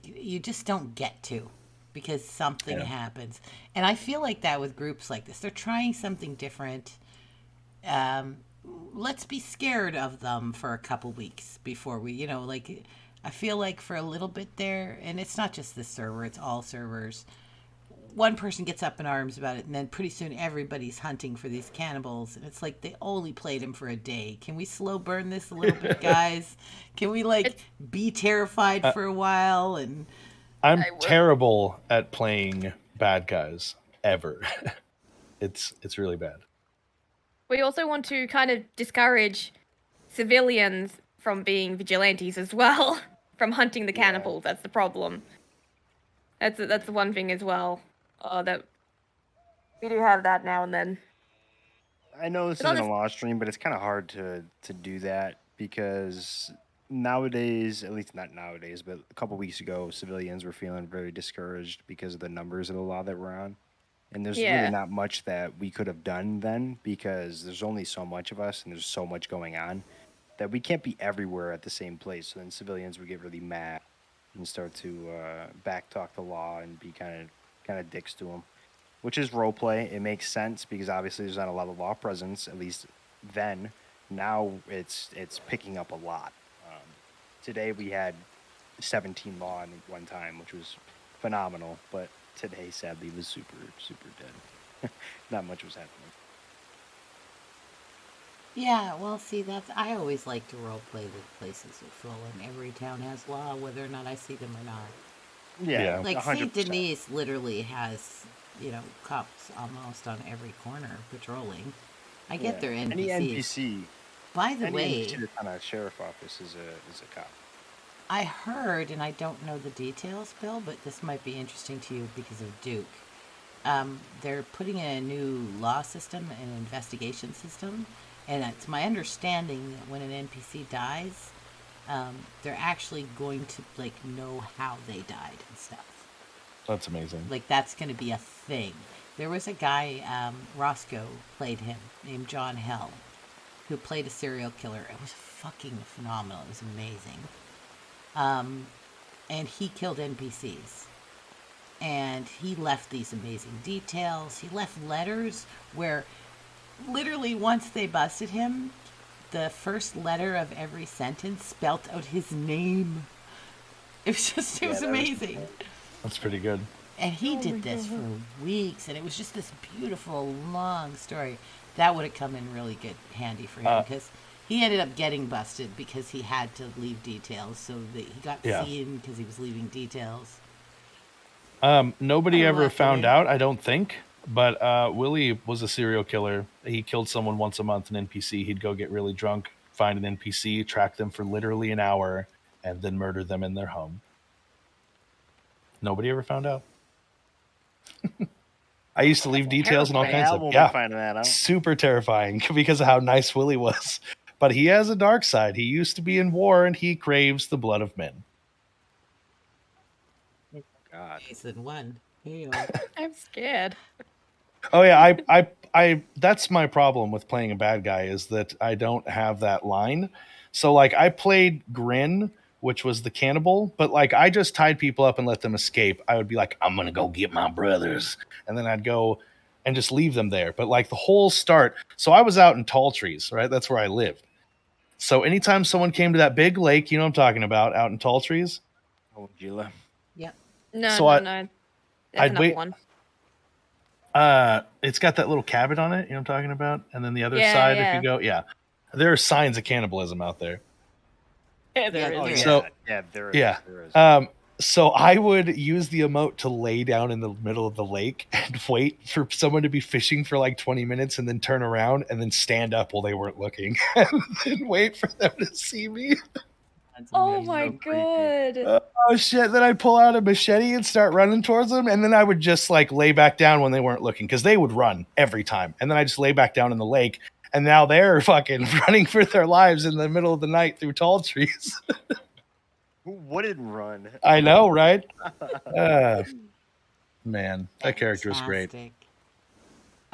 [SPEAKER 4] you just don't get to because something happens. And I feel like that with groups like this. They're trying something different. Let's be scared of them for a couple weeks before we, I feel like for a little bit there, and it's not just this server, it's all servers. One person gets up in arms about it, and then pretty soon everybody's hunting for these cannibals. And it's they only played him for a day. Can we slow burn this a little bit, guys? Can we be terrified for a while? And
[SPEAKER 2] I'm terrible at playing bad guys ever. It's really bad.
[SPEAKER 1] We also want to kind of discourage civilians from being vigilantes as well, from hunting the cannibals. That's the problem. That's the one thing as well. That we do have that now and then.
[SPEAKER 3] I know this isn't a law stream, but it's kind of hard to do that because nowadays, at least not nowadays, but a couple weeks ago, civilians were feeling very discouraged because of the numbers of the law that we're on. And there's really not much that we could have done then because there's only so much of us and there's so much going on that we can't be everywhere at the same place. So then civilians would get really mad and start to backtalk the law and be kind of dicks to them, which is role play. It makes sense because obviously there's not a lot of law presence, at least then. Now it's picking up a lot. Today we had 17 law in one time, which was phenomenal, but today sadly was super dead. Not much was happening.
[SPEAKER 4] Yeah, well, see, I always like to role play with places are full, and every town has law, whether or not I see them or not.
[SPEAKER 3] Yeah,
[SPEAKER 4] St. Denis literally has, cops almost on every corner patrolling. I get their NPCs.
[SPEAKER 3] Any NPC.
[SPEAKER 4] By the way,
[SPEAKER 3] NPC on a sheriff office is a cop.
[SPEAKER 4] I heard, and I don't know the details, Bill, but this might be interesting to you because of Duke. They're putting in a new law system, an investigation system, and it's my understanding that when an NPC dies, they're actually going to know how they died and stuff.
[SPEAKER 2] That's amazing.
[SPEAKER 4] That's going to be a thing. There was a guy, Roscoe played him, named John Hell, who played a serial killer. It was fucking phenomenal. It was amazing. And he killed NPCs. And he left these amazing details. He left letters where literally once they busted him, the first letter of every sentence spelt out his name. It was amazing.
[SPEAKER 2] That's pretty good.
[SPEAKER 4] And he did this for weeks, and it was just this beautiful, long story. That would have come in really good handy for him, because he ended up getting busted because he had to leave details, so that he got seen because he was leaving details.
[SPEAKER 2] Nobody ever found out, I don't think. But Willie was a serial killer. He killed someone once a month, an NPC. He'd go get really drunk, find an NPC, track them for literally an hour, and then murder them in their home. Nobody ever found out. I used to leave details and all kinds of
[SPEAKER 3] finding that out.
[SPEAKER 2] Super terrifying because of how nice Willie was. But he has a dark side. He used to be in war, and he craves the blood of men.
[SPEAKER 3] God.
[SPEAKER 4] Season 1. Here you are.
[SPEAKER 1] I'm scared.
[SPEAKER 2] Oh yeah, I that's my problem with playing a bad guy is that I don't have that line. So like I played Grin, which was the cannibal, but like I just tied people up and let them escape. I would be like, I'm gonna go get my brothers, and then I'd go and just leave them there. But like the whole start, so I was out in Tall Trees, right? That's where I lived. So anytime someone came to that big lake, you know what I'm talking about, out in Tall Trees.
[SPEAKER 3] Oh, Gila.
[SPEAKER 4] Yep.
[SPEAKER 1] No. There's
[SPEAKER 2] I'd wait.
[SPEAKER 1] One.
[SPEAKER 2] It's got that little cabin on it, you know what I'm talking about? And then the other side, if you go, there are signs of cannibalism out there.
[SPEAKER 1] Yeah, there is.
[SPEAKER 3] Oh, yeah.
[SPEAKER 2] So,
[SPEAKER 3] there is.
[SPEAKER 2] Yeah.
[SPEAKER 3] There is.
[SPEAKER 2] So I would use the emote to lay down in the middle of the lake and wait for someone to be fishing for like 20 minutes and then turn around and then stand up while they weren't looking and then wait for them to see me.
[SPEAKER 1] Oh my god.
[SPEAKER 2] Oh shit. Then I'd pull out a machete and start running towards them. And then I would just like lay back down when they weren't looking because they would run every time. And then I just lay back down in the lake. And now they're fucking running for their lives in the middle of the night through Tall Trees.
[SPEAKER 3] Who wouldn't run?
[SPEAKER 2] I know, right? Man, that character was great.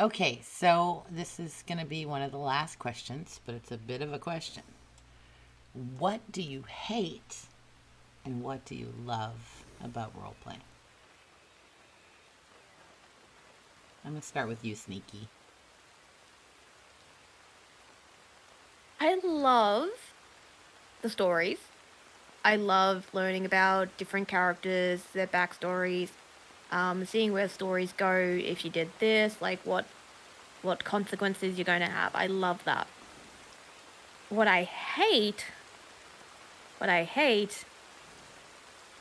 [SPEAKER 4] Okay, so this is going to be one of the last questions, but it's a bit of a question. What do you hate and what do you love about roleplay? I'm going to start with you, Sneaky.
[SPEAKER 1] I love the stories. I love learning about different characters, their backstories, seeing where stories go if you did this, like what consequences you're going to have. I love that. What I hate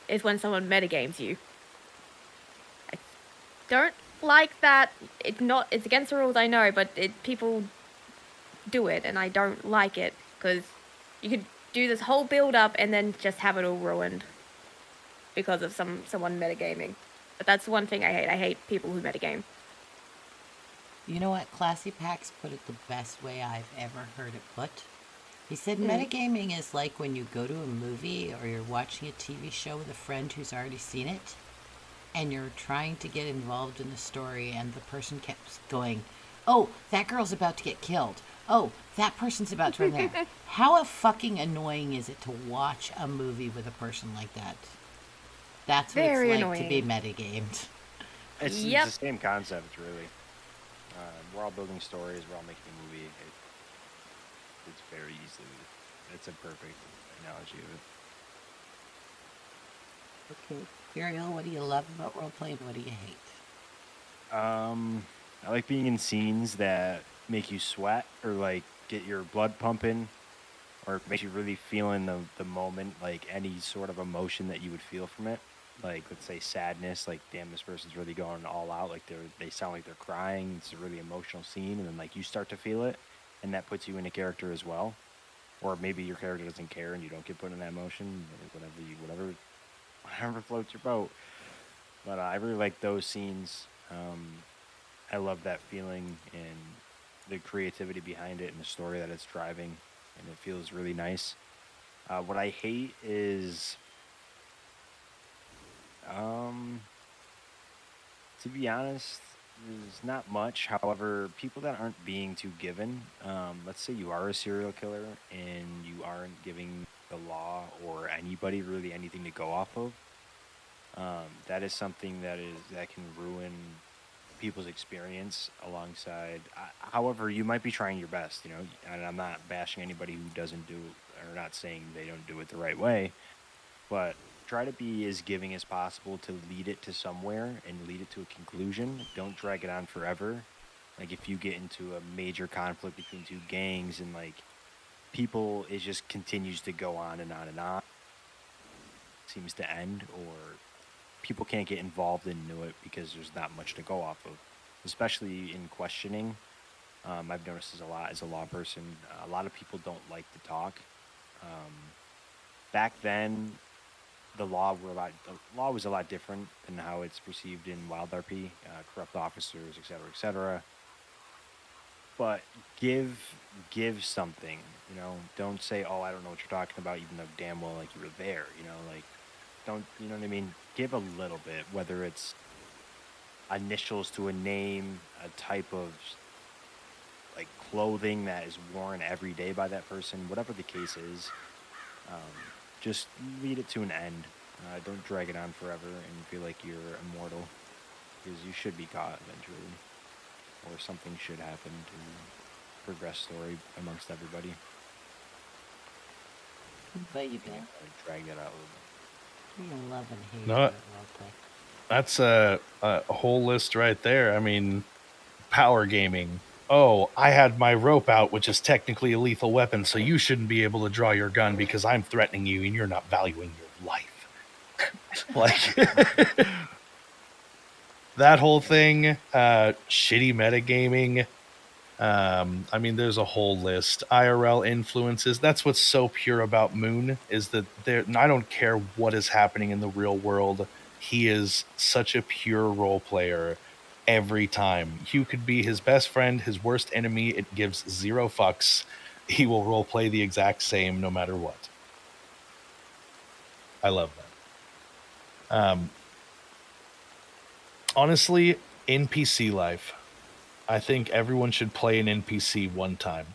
[SPEAKER 1] is when someone metagames you. I don't like that. It's against the rules, I know, but people do it, and I don't like it because you could do this whole build up and then just have it all ruined because of someone metagaming. But that's one thing I hate. I hate people who metagame.
[SPEAKER 4] You know what? Classy Pax put it the best way I've ever heard it put. He said metagaming is like when you go to a movie or you're watching a TV show with a friend who's already seen it and you're trying to get involved in the story and the person keeps going, oh, that girl's about to get killed. Oh, that person's about to run there. How fucking annoying is it to watch a movie with a person like that? That's what
[SPEAKER 1] Very
[SPEAKER 4] it's like
[SPEAKER 1] annoying.
[SPEAKER 4] to be metagamed.
[SPEAKER 3] It's the same concept, really. We're all building stories. We're all making a movie. It's very easily. It's a perfect analogy of it.
[SPEAKER 4] Okay. Ariel, what do you love about roleplay and what do you hate?
[SPEAKER 3] I like being in scenes that make you sweat or like get your blood pumping or make you really feel in the moment, like any sort of emotion that you would feel from it. Like, let's say sadness, like, damn, this person's really going all out. Like, they sound like they're crying. It's a really emotional scene. And then, like, you start to feel it, and that puts you in a character as well. Or maybe your character doesn't care and you don't get put in that emotion, or whatever floats your boat. But I really like those scenes. I love that feeling and the creativity behind it and the story that it's driving, and it feels really nice. What I hate is... to be honest, there's not much. However, people that aren't being too given, let's say you are a serial killer and you aren't giving the law or anybody really anything to go off of, that is something that can ruin people's experience alongside. However, you might be trying your best, and I'm not bashing anybody who doesn't do or not saying they don't do it the right way, but try to be as giving as possible to lead it to somewhere and lead it to a conclusion. Don't drag it on forever. Like, if you get into a major conflict between two gangs and, like, people, it just continues to go on and on and on. It seems to end, or people can't get involved into it because there's not much to go off of. especially in questioning. I've noticed this a lot as a law person. A lot of people don't like to talk. Back then, the law was a lot different than how it's perceived in WildRP, corrupt officers, etc., etc. But give something, Don't say, "Oh, I don't know what you're talking about," even though damn well like you were there, like don't, you know what I mean? Give a little bit, whether it's initials to a name, a type of like clothing that is worn every day by that person, whatever the case is. Just lead it to an end. Don't drag it on forever and feel like you're immortal, because you should be caught eventually, or something should happen to progress story amongst everybody.
[SPEAKER 4] But you can
[SPEAKER 3] drag that out a little bit.
[SPEAKER 4] You love and hate
[SPEAKER 2] No,
[SPEAKER 4] roleplay.
[SPEAKER 2] That's a whole list right there. I mean, power gaming. Oh, I had my rope out, which is technically a lethal weapon, so you shouldn't be able to draw your gun because I'm threatening you and you're not valuing your life. Like, that whole thing, shitty metagaming. I mean, there's a whole list. IRL influences. That's what's so pure about Moon, is that I don't care what is happening in the real world. He is such a pure role player every time. You could be his best friend, his worst enemy. It gives zero fucks. He will role play the exact same no matter what. I love that. Honestly, NPC life. I think everyone should play an NPC one time.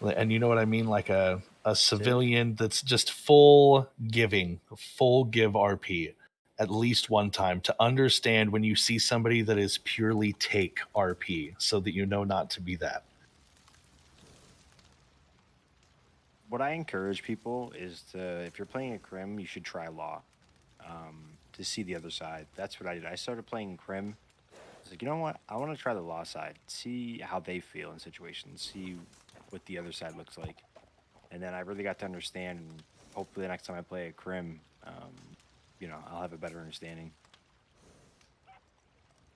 [SPEAKER 2] And you know what I mean? Like a civilian that's just full give RP at least one time, to understand when you see somebody that is purely take RP, so that you know not to be that.
[SPEAKER 3] What I encourage people is if you're playing a Crim, you should try Law, to see the other side. That's what I did. I started playing Crim. I was like, you know what? I want to try the Law side, see how they feel in situations, see what the other side looks like. And then I really got to understand, and hopefully the next time I play a Crim, I'll have a better understanding.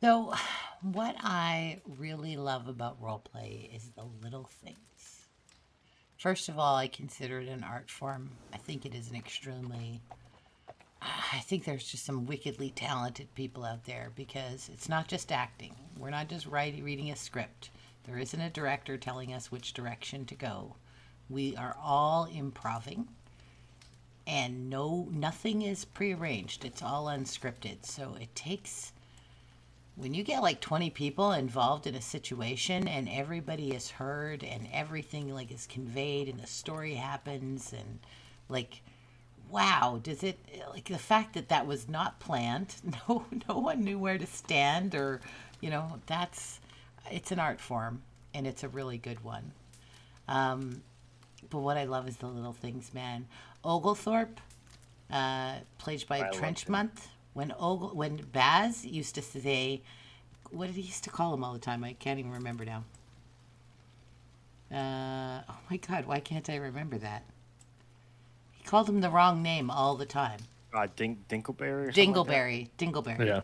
[SPEAKER 4] So, what I really love about roleplay is the little things. First of all, I consider it an art form. I think it is I think there's just some wickedly talented people out there, because it's not just acting. We're not just reading a script. There isn't a director telling us which direction to go. We are all improving, and nothing is prearranged. It's all unscripted. So it takes, when you get like 20 people involved in a situation and everybody is heard and everything like is conveyed and the story happens, and like, wow, does it, like, the fact that was not planned, no one knew where to stand, or it's an art form, and it's a really good one. But what I love is the little things, man. Oglethorpe, played by Trenchmonth. When Baz used to say, what did he used to call him all the time? I can't even remember now. Oh my God, why can't I remember that? He called him the wrong name all the time.
[SPEAKER 3] Dingleberry?
[SPEAKER 4] Dingleberry.
[SPEAKER 2] Yeah.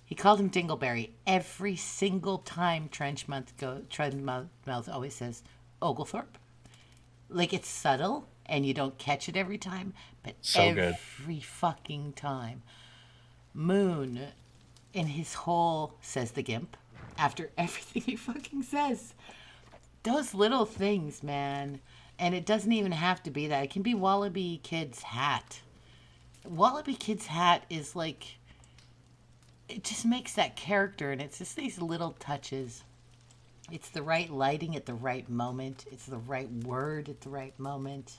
[SPEAKER 4] He called him Dingleberry every single time. Trenchmonth always says Oglethorpe. Like, it's subtle and you don't catch it every time, but
[SPEAKER 2] so
[SPEAKER 4] every fucking time. Moon, in his whole, says the Gimp, after everything he fucking says. Those little things, man. And it doesn't even have to be that. It can be Wallaby Kid's hat. Wallaby Kid's hat is like, it just makes that character, and it's just these little touches. It's the right lighting at the right moment. It's the right word at the right moment.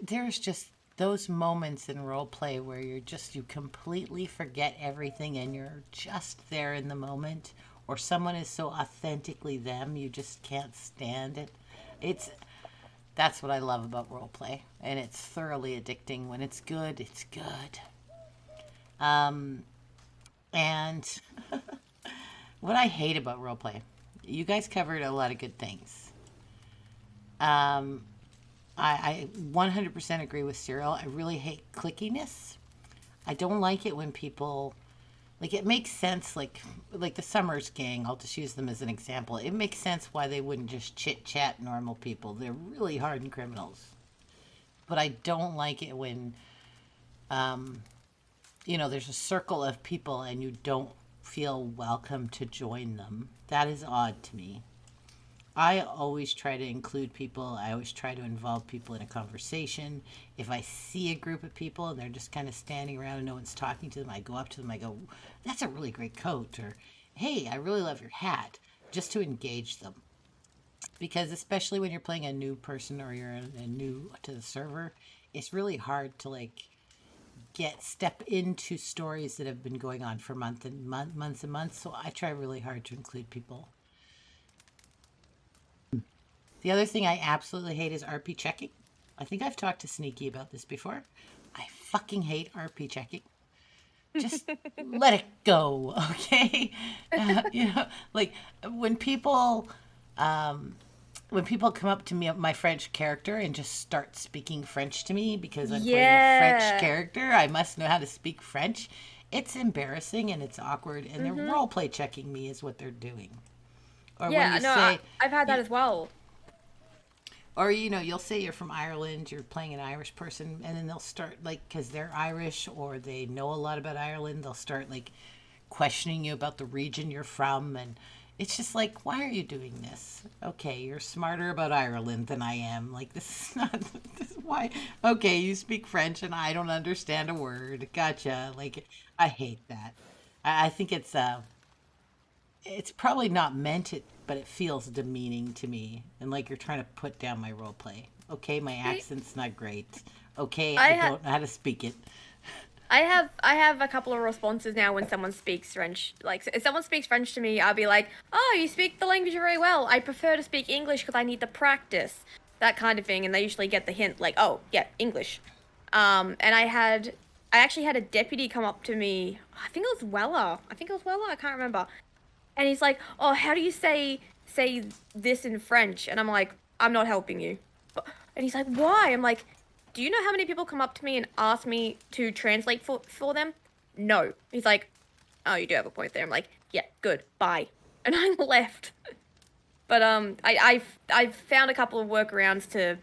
[SPEAKER 4] There's just those moments in role play where you completely forget everything and you're just there in the moment, or someone is so authentically them you just can't stand it. That's what I love about role play, and it's thoroughly addicting. When it's good, it's good. And what I hate about roleplay, you guys covered a lot of good things. I 100% agree with Cyril. I really hate clickiness. I don't like it when people Like it makes sense, like the Summers gang, I'll just use them as an example. It makes sense why they wouldn't just chit chat normal people. They're really hardened criminals. But I don't like it when there's a circle of people and you don't feel welcome to join them. That is odd to me. I always try to include people. I always try to involve people in a conversation. If I see a group of people and they're just kind of standing around and no one's talking to them, I go up to them. I go, "That's a really great coat," or "Hey, I really love your hat," just to engage them. Because especially when you're playing a new person or you're new to the server, it's really hard to step into stories that have been going on for months and months. So I try really hard to include people. The other thing I absolutely hate is RP checking. I think I've talked to Sneaky about this before. I fucking hate RP checking. Just let it go, okay? Like when people come up to me, my French character, and just start speaking French to me because I'm playing a French character, I must know how to speak French. It's embarrassing and it's awkward, and they're roleplay checking me is what they're doing. Or
[SPEAKER 1] I've had that as well.
[SPEAKER 4] Or, you'll say you're from Ireland, you're playing an Irish person, and then they'll start, because they're Irish or they know a lot about Ireland, they'll start, questioning you about the region you're from, and it's just like, why are you doing this? Okay, you're smarter about Ireland than I am. This is not, why? Okay, you speak French and I don't understand a word. Gotcha. I hate that. I think it's probably not meant it, but it feels demeaning to me, and you're trying to put down my role play. Okay, my accent's not great. Okay, I don't know how to speak it.
[SPEAKER 1] I have a couple of responses now when someone speaks French. If someone speaks French to me, I'll be like, "Oh, you speak the language very well. I prefer to speak English because I need the practice." That kind of thing, and they usually get the hint, "Oh, yeah, English." And I actually had a deputy come up to me. I think it was Weller. I can't remember. And he's like, "Oh, how do you say this in French?" And I'm like, "I'm not helping you." And he's like, "Why?" I'm like, "Do you know how many people come up to me and ask me to translate for them?" No. He's like, "Oh, you do have a point there." I'm like, "Yeah, good, bye." And I left. But I've found a couple of workarounds to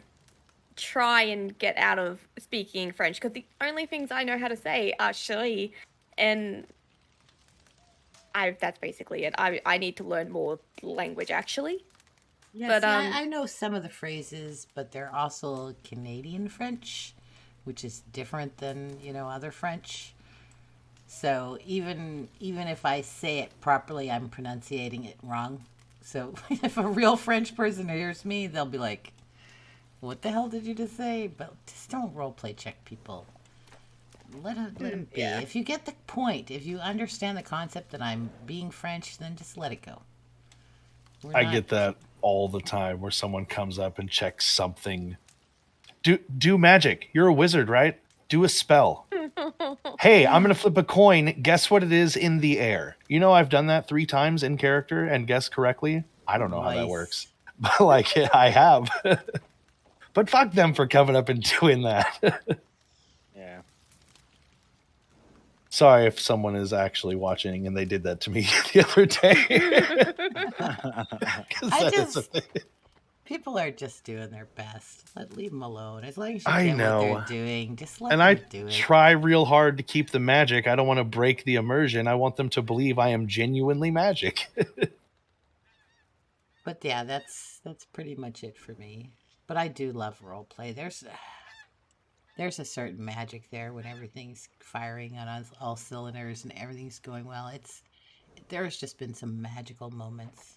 [SPEAKER 1] try and get out of speaking French, because the only things I know how to say are chérie, and that's basically it. I need to learn more language, actually.
[SPEAKER 4] Yeah, but I know some of the phrases, but they're also Canadian French, which is different than other French. So even if I say it properly, I'm pronunciating it wrong. So if a real French person hears me, they'll be like, "What the hell did you just say?" But just don't roleplay check people. Let it be. Yeah. If you get the point, if you understand the concept that I'm being French, then just let it go.
[SPEAKER 2] I get that all the time, where someone comes up and checks something. Do magic. You're a wizard, right? Do a spell. Hey, I'm going to flip a coin. Guess what it is in the air. I've done that 3 times in character and guessed correctly. I don't know how that works. But I have. But fuck them for coming up and doing that.
[SPEAKER 3] Yeah.
[SPEAKER 2] Sorry if someone is actually watching and they did that to me the other day.
[SPEAKER 4] People are just doing their best. Leave them alone. As long as you get what they're doing, just let them do it.
[SPEAKER 2] And I try real hard to keep the magic. I don't want to break the immersion. I want them to believe I am genuinely magic.
[SPEAKER 4] But yeah, that's pretty much it for me. But I do love roleplay. There's a certain magic there when everything's firing on all cylinders and everything's going well. There's just been some magical moments.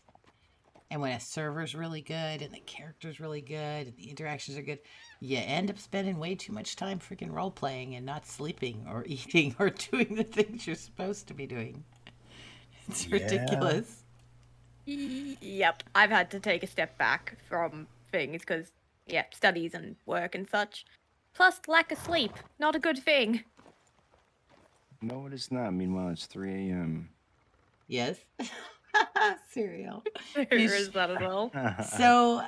[SPEAKER 4] And when a server's really good and the character's really good and the interactions are good, you end up spending way too much time freaking role-playing and not sleeping or eating or doing the things you're supposed to be doing. It's ridiculous.
[SPEAKER 1] Yep. I've had to take a step back from things because, studies and work and such. Plus, lack of sleep. Not a good thing.
[SPEAKER 3] No, it is not. Meanwhile, it's 3 a.m.
[SPEAKER 4] Yes. Cereal.
[SPEAKER 1] There is that as well.
[SPEAKER 4] So,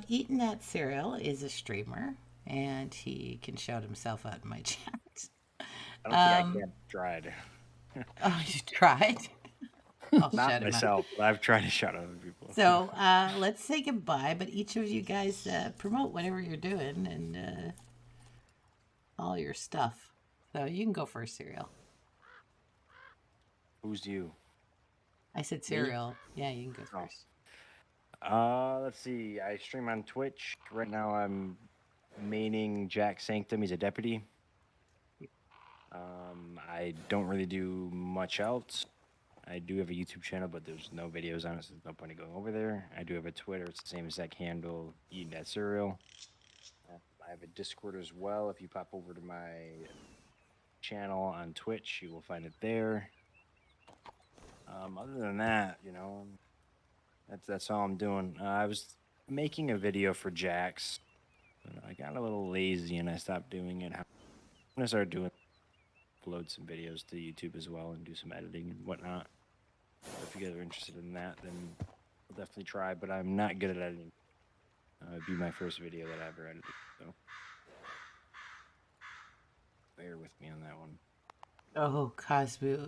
[SPEAKER 4] Eating That Cereal is a streamer, and he can shout himself out in my chat.
[SPEAKER 3] I don't think I can dried.
[SPEAKER 4] Oh, you tried? I'll
[SPEAKER 3] Not
[SPEAKER 4] shut him
[SPEAKER 3] myself, but I've tried to shut other people.
[SPEAKER 4] So let's say goodbye, but each of you guys promote whatever you're doing and all your stuff. So you can go first, Serial.
[SPEAKER 3] Who's you?
[SPEAKER 4] I said Serial. Yeah, you can go first.
[SPEAKER 3] Let's see. I stream on Twitch. Right now I'm maining Jack Sanctum. He's a deputy. I don't really do much else. I do have a YouTube channel, but there's no videos on it, so there's no point in going over there. I do have a Twitter. It's the same exact handle, Eating That Cereal. I have a Discord as well. If you pop over to my channel on Twitch, you will find it there. Other than that, that's all I'm doing. I was making a video for Jax, but I got a little lazy and I stopped doing it. I'm gonna start upload some videos to YouTube as well and do some editing and whatnot. If you guys are interested in that, then I'll definitely try. But I'm not good at editing. It'd be my first video that I ever edited, so bear with me on that one.
[SPEAKER 4] Oh, Cosmo,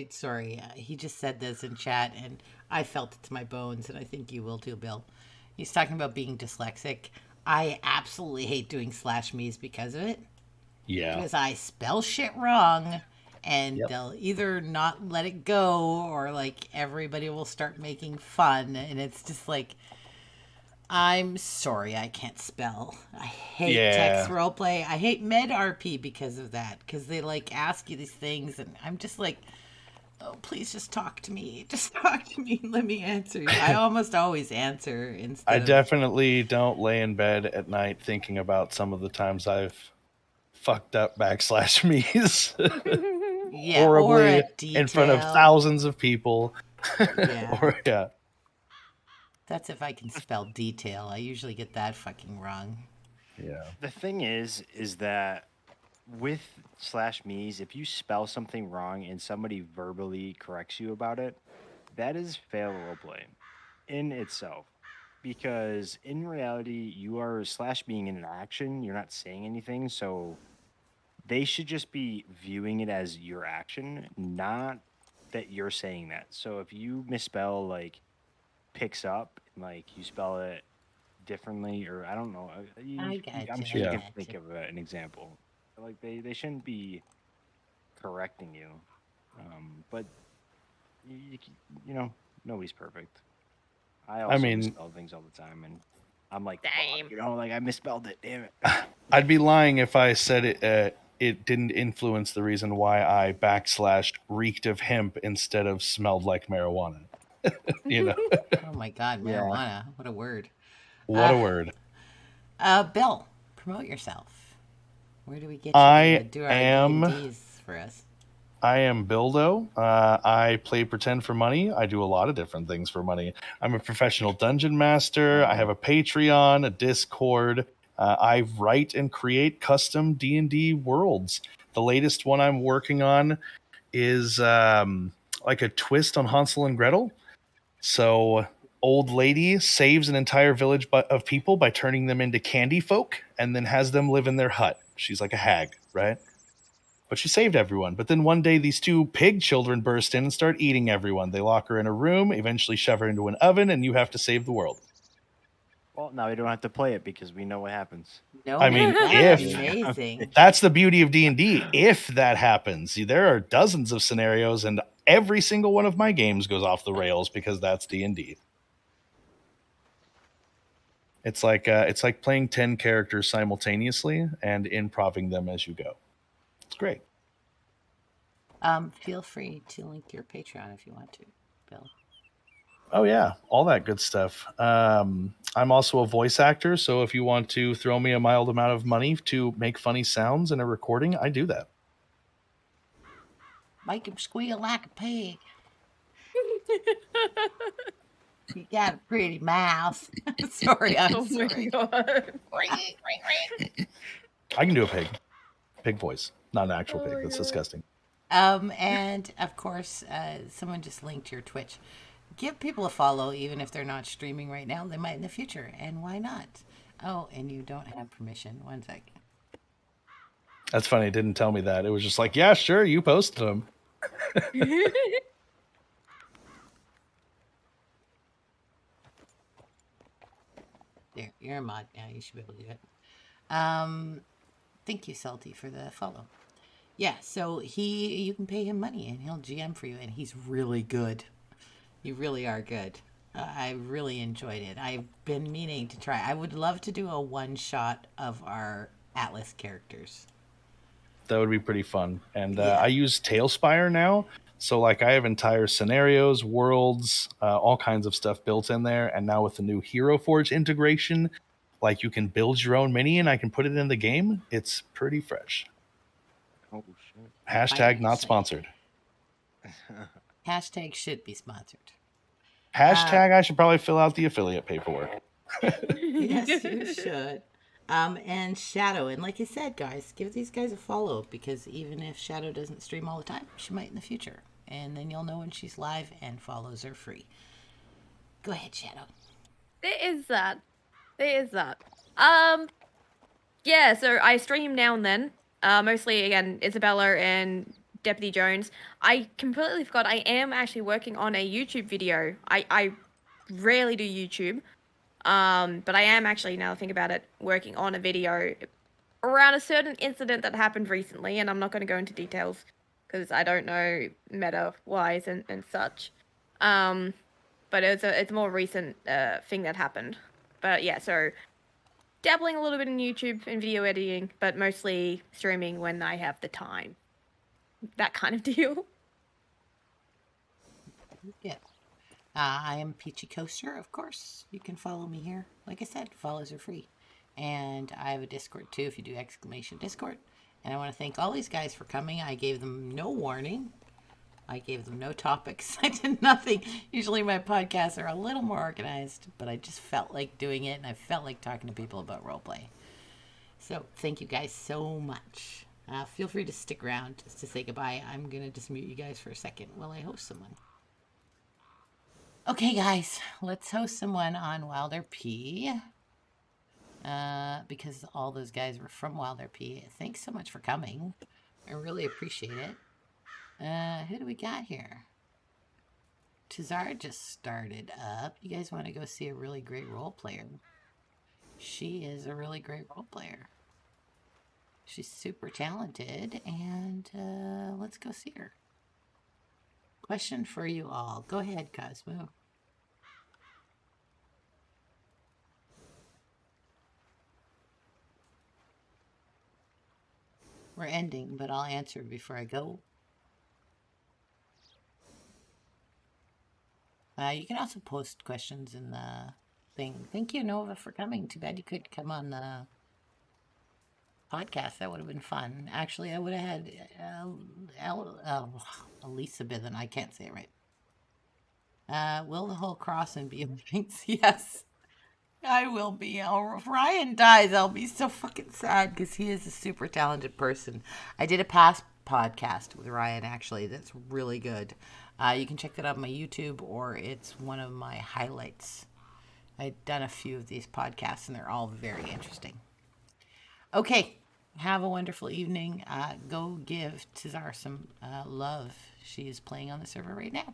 [SPEAKER 4] sorry. He just said this in chat, and I felt it to my bones, and I think you will too, Bill. He's talking about being dyslexic. I absolutely hate doing /me's because of it.
[SPEAKER 2] Yeah.
[SPEAKER 4] Because I spell shit wrong, and they'll either not let it go, or like everybody will start making fun, and it's just like, I'm sorry, I can't spell. I hate text roleplay. I hate MedRP because of that. Because they like ask you these things, and I'm just like, oh, please just talk to me. Just talk to me. Let me answer you. I almost always answer instead.
[SPEAKER 2] I definitely don't lay in bed at night thinking about some of the times I've fucked up /me's horribly in front of thousands of people.
[SPEAKER 4] That's if I can spell detail. I usually get that fucking wrong.
[SPEAKER 2] Yeah.
[SPEAKER 3] The thing is that with /me's, if you spell something wrong and somebody verbally corrects you about it, that is fail roleplay in itself. Because in reality, you are being in an action, you're not saying anything, so they should just be viewing it as your action, not that you're saying that. So if you misspell like picks up, like you spell it differently, or I don't know, I'm sure you can think of an example. Like they shouldn't be correcting you, but nobody's perfect. I also misspell things all the time, and I'm like, like I misspelled it. Damn it!
[SPEAKER 2] I'd be lying if I said it didn't influence the reason why I /reeked of hemp instead of smelled like marijuana.
[SPEAKER 4] Oh my God, marijuana! What a word!
[SPEAKER 2] What a word!
[SPEAKER 4] Bill, promote yourself. Where do we get you to do our D&Ds for us?
[SPEAKER 2] I am Bildo. I play pretend for money. I do a lot of different things for money. I'm a professional dungeon master. I have a Patreon, a Discord. I write and create custom D&D worlds. The latest one I'm working on is like a twist on Hansel and Gretel. So old lady saves an entire village of people by turning them into candy folk and then has them live in their hut. She's like a hag, right? But she saved everyone. But then one day these two pig children burst in and start eating everyone. They lock her in a room, eventually shove her into an oven, and you have to save the world.
[SPEAKER 3] Well, now we don't have to play it because we know what happens.
[SPEAKER 4] No,
[SPEAKER 2] I mean,
[SPEAKER 4] amazing.
[SPEAKER 2] That's the beauty of D&D. If that happens, there are dozens of scenarios, and every single one of my games goes off the rails because that's D&D. It's like playing 10 characters simultaneously and improvising them as you go. It's great.
[SPEAKER 4] Feel free to link your Patreon if you want to, Bill.
[SPEAKER 2] Oh yeah, all that good stuff. I'm also a voice actor, so if you want to throw me a mild amount of money to make funny sounds in a recording, I do that.
[SPEAKER 4] Make him squeal like a pig. You got a pretty mouth. Sorry, I'm sorry.
[SPEAKER 2] I can do a pig voice, not an actual pig. That's disgusting.
[SPEAKER 4] And of course, someone just linked your Twitch. Give people a follow, even if they're not streaming right now. They might in the future, and why not? Oh, and you don't have permission. 1 second.
[SPEAKER 2] That's funny. It didn't tell me that. It was just like, yeah, sure, you posted them.
[SPEAKER 4] There, you're a mod now. You should be able to do it. Thank you, Salty, for the follow. Yeah, so you can pay him money and he'll GM for you, and he's really good. You really are good. I really enjoyed it. I've been meaning to try. I would love to do a one-shot of our Atlas characters.
[SPEAKER 2] That would be pretty fun. And I use Tailspire now. So like I have entire scenarios, worlds, all kinds of stuff built in there. And now with the new Hero Forge integration, like you can build your own mini and I can put it in the game. It's pretty fresh.
[SPEAKER 3] Oh, shit.
[SPEAKER 2] Hashtag not sponsored.
[SPEAKER 4] Hashtag should be sponsored.
[SPEAKER 2] Hashtag I should probably fill out the affiliate paperwork.
[SPEAKER 4] Yes, you should. And Shadow, and like I said, guys, give these guys a follow, because even if Shadow doesn't stream all the time, she might in the future, and then you'll know when she's live, and follows are free. Go ahead, Shadow.
[SPEAKER 1] There is that. Yeah, so I stream now and then. Mostly again, Isabella and Deputy Jones. I completely forgot I am actually working on a YouTube video. I rarely do YouTube. But I am actually, now that I think about it, working on a video around a certain incident that happened recently, and I'm not going to go into details because I don't know meta-wise and such. But it's a more recent thing that happened. But yeah, so dabbling a little bit in YouTube and video editing, but mostly streaming when I have the time. That kind of deal.
[SPEAKER 4] Yeah. I am Peachy Coaster, of course. You can follow me here. Like I said, follows are free. And I have a Discord too, if you do !Discord. And I want to thank all these guys for coming. I gave them no warning. I gave them no topics. I did nothing. Usually my podcasts are a little more organized, but I just felt like doing it, and I felt like talking to people about roleplay. So thank you guys so much. Feel free to stick around just to say goodbye. I'm going to just mute you guys for a second while I host someone. Okay, guys, let's host someone on WildRP. Because all those guys were from WildRP. Thanks so much for coming. I really appreciate it. Who do we got here? Tazar just started up. You guys want to go see a really great role player? She is a really great role player. She's super talented, and let's go see her. Question for you all. Go ahead, Cosmo. We're ending, but I'll answer before I go. You can also post questions in the thing. Thank you, Nova, for coming. Too bad you couldn't come on the podcast. That would have been fun. Actually, I would have had Elizabeth, and I can't say it right. Will the whole crossing be a jinx? Yes, I will be. If Ryan dies, I'll be so fucking sad, because he is a super talented person. I did a past podcast with Ryan, actually. That's really good. You can check that out on my YouTube, or it's one of my highlights. I've done a few of these podcasts, and they're all very interesting. Okay, have a wonderful evening. Go give Tazar some love. She is playing on the server right now.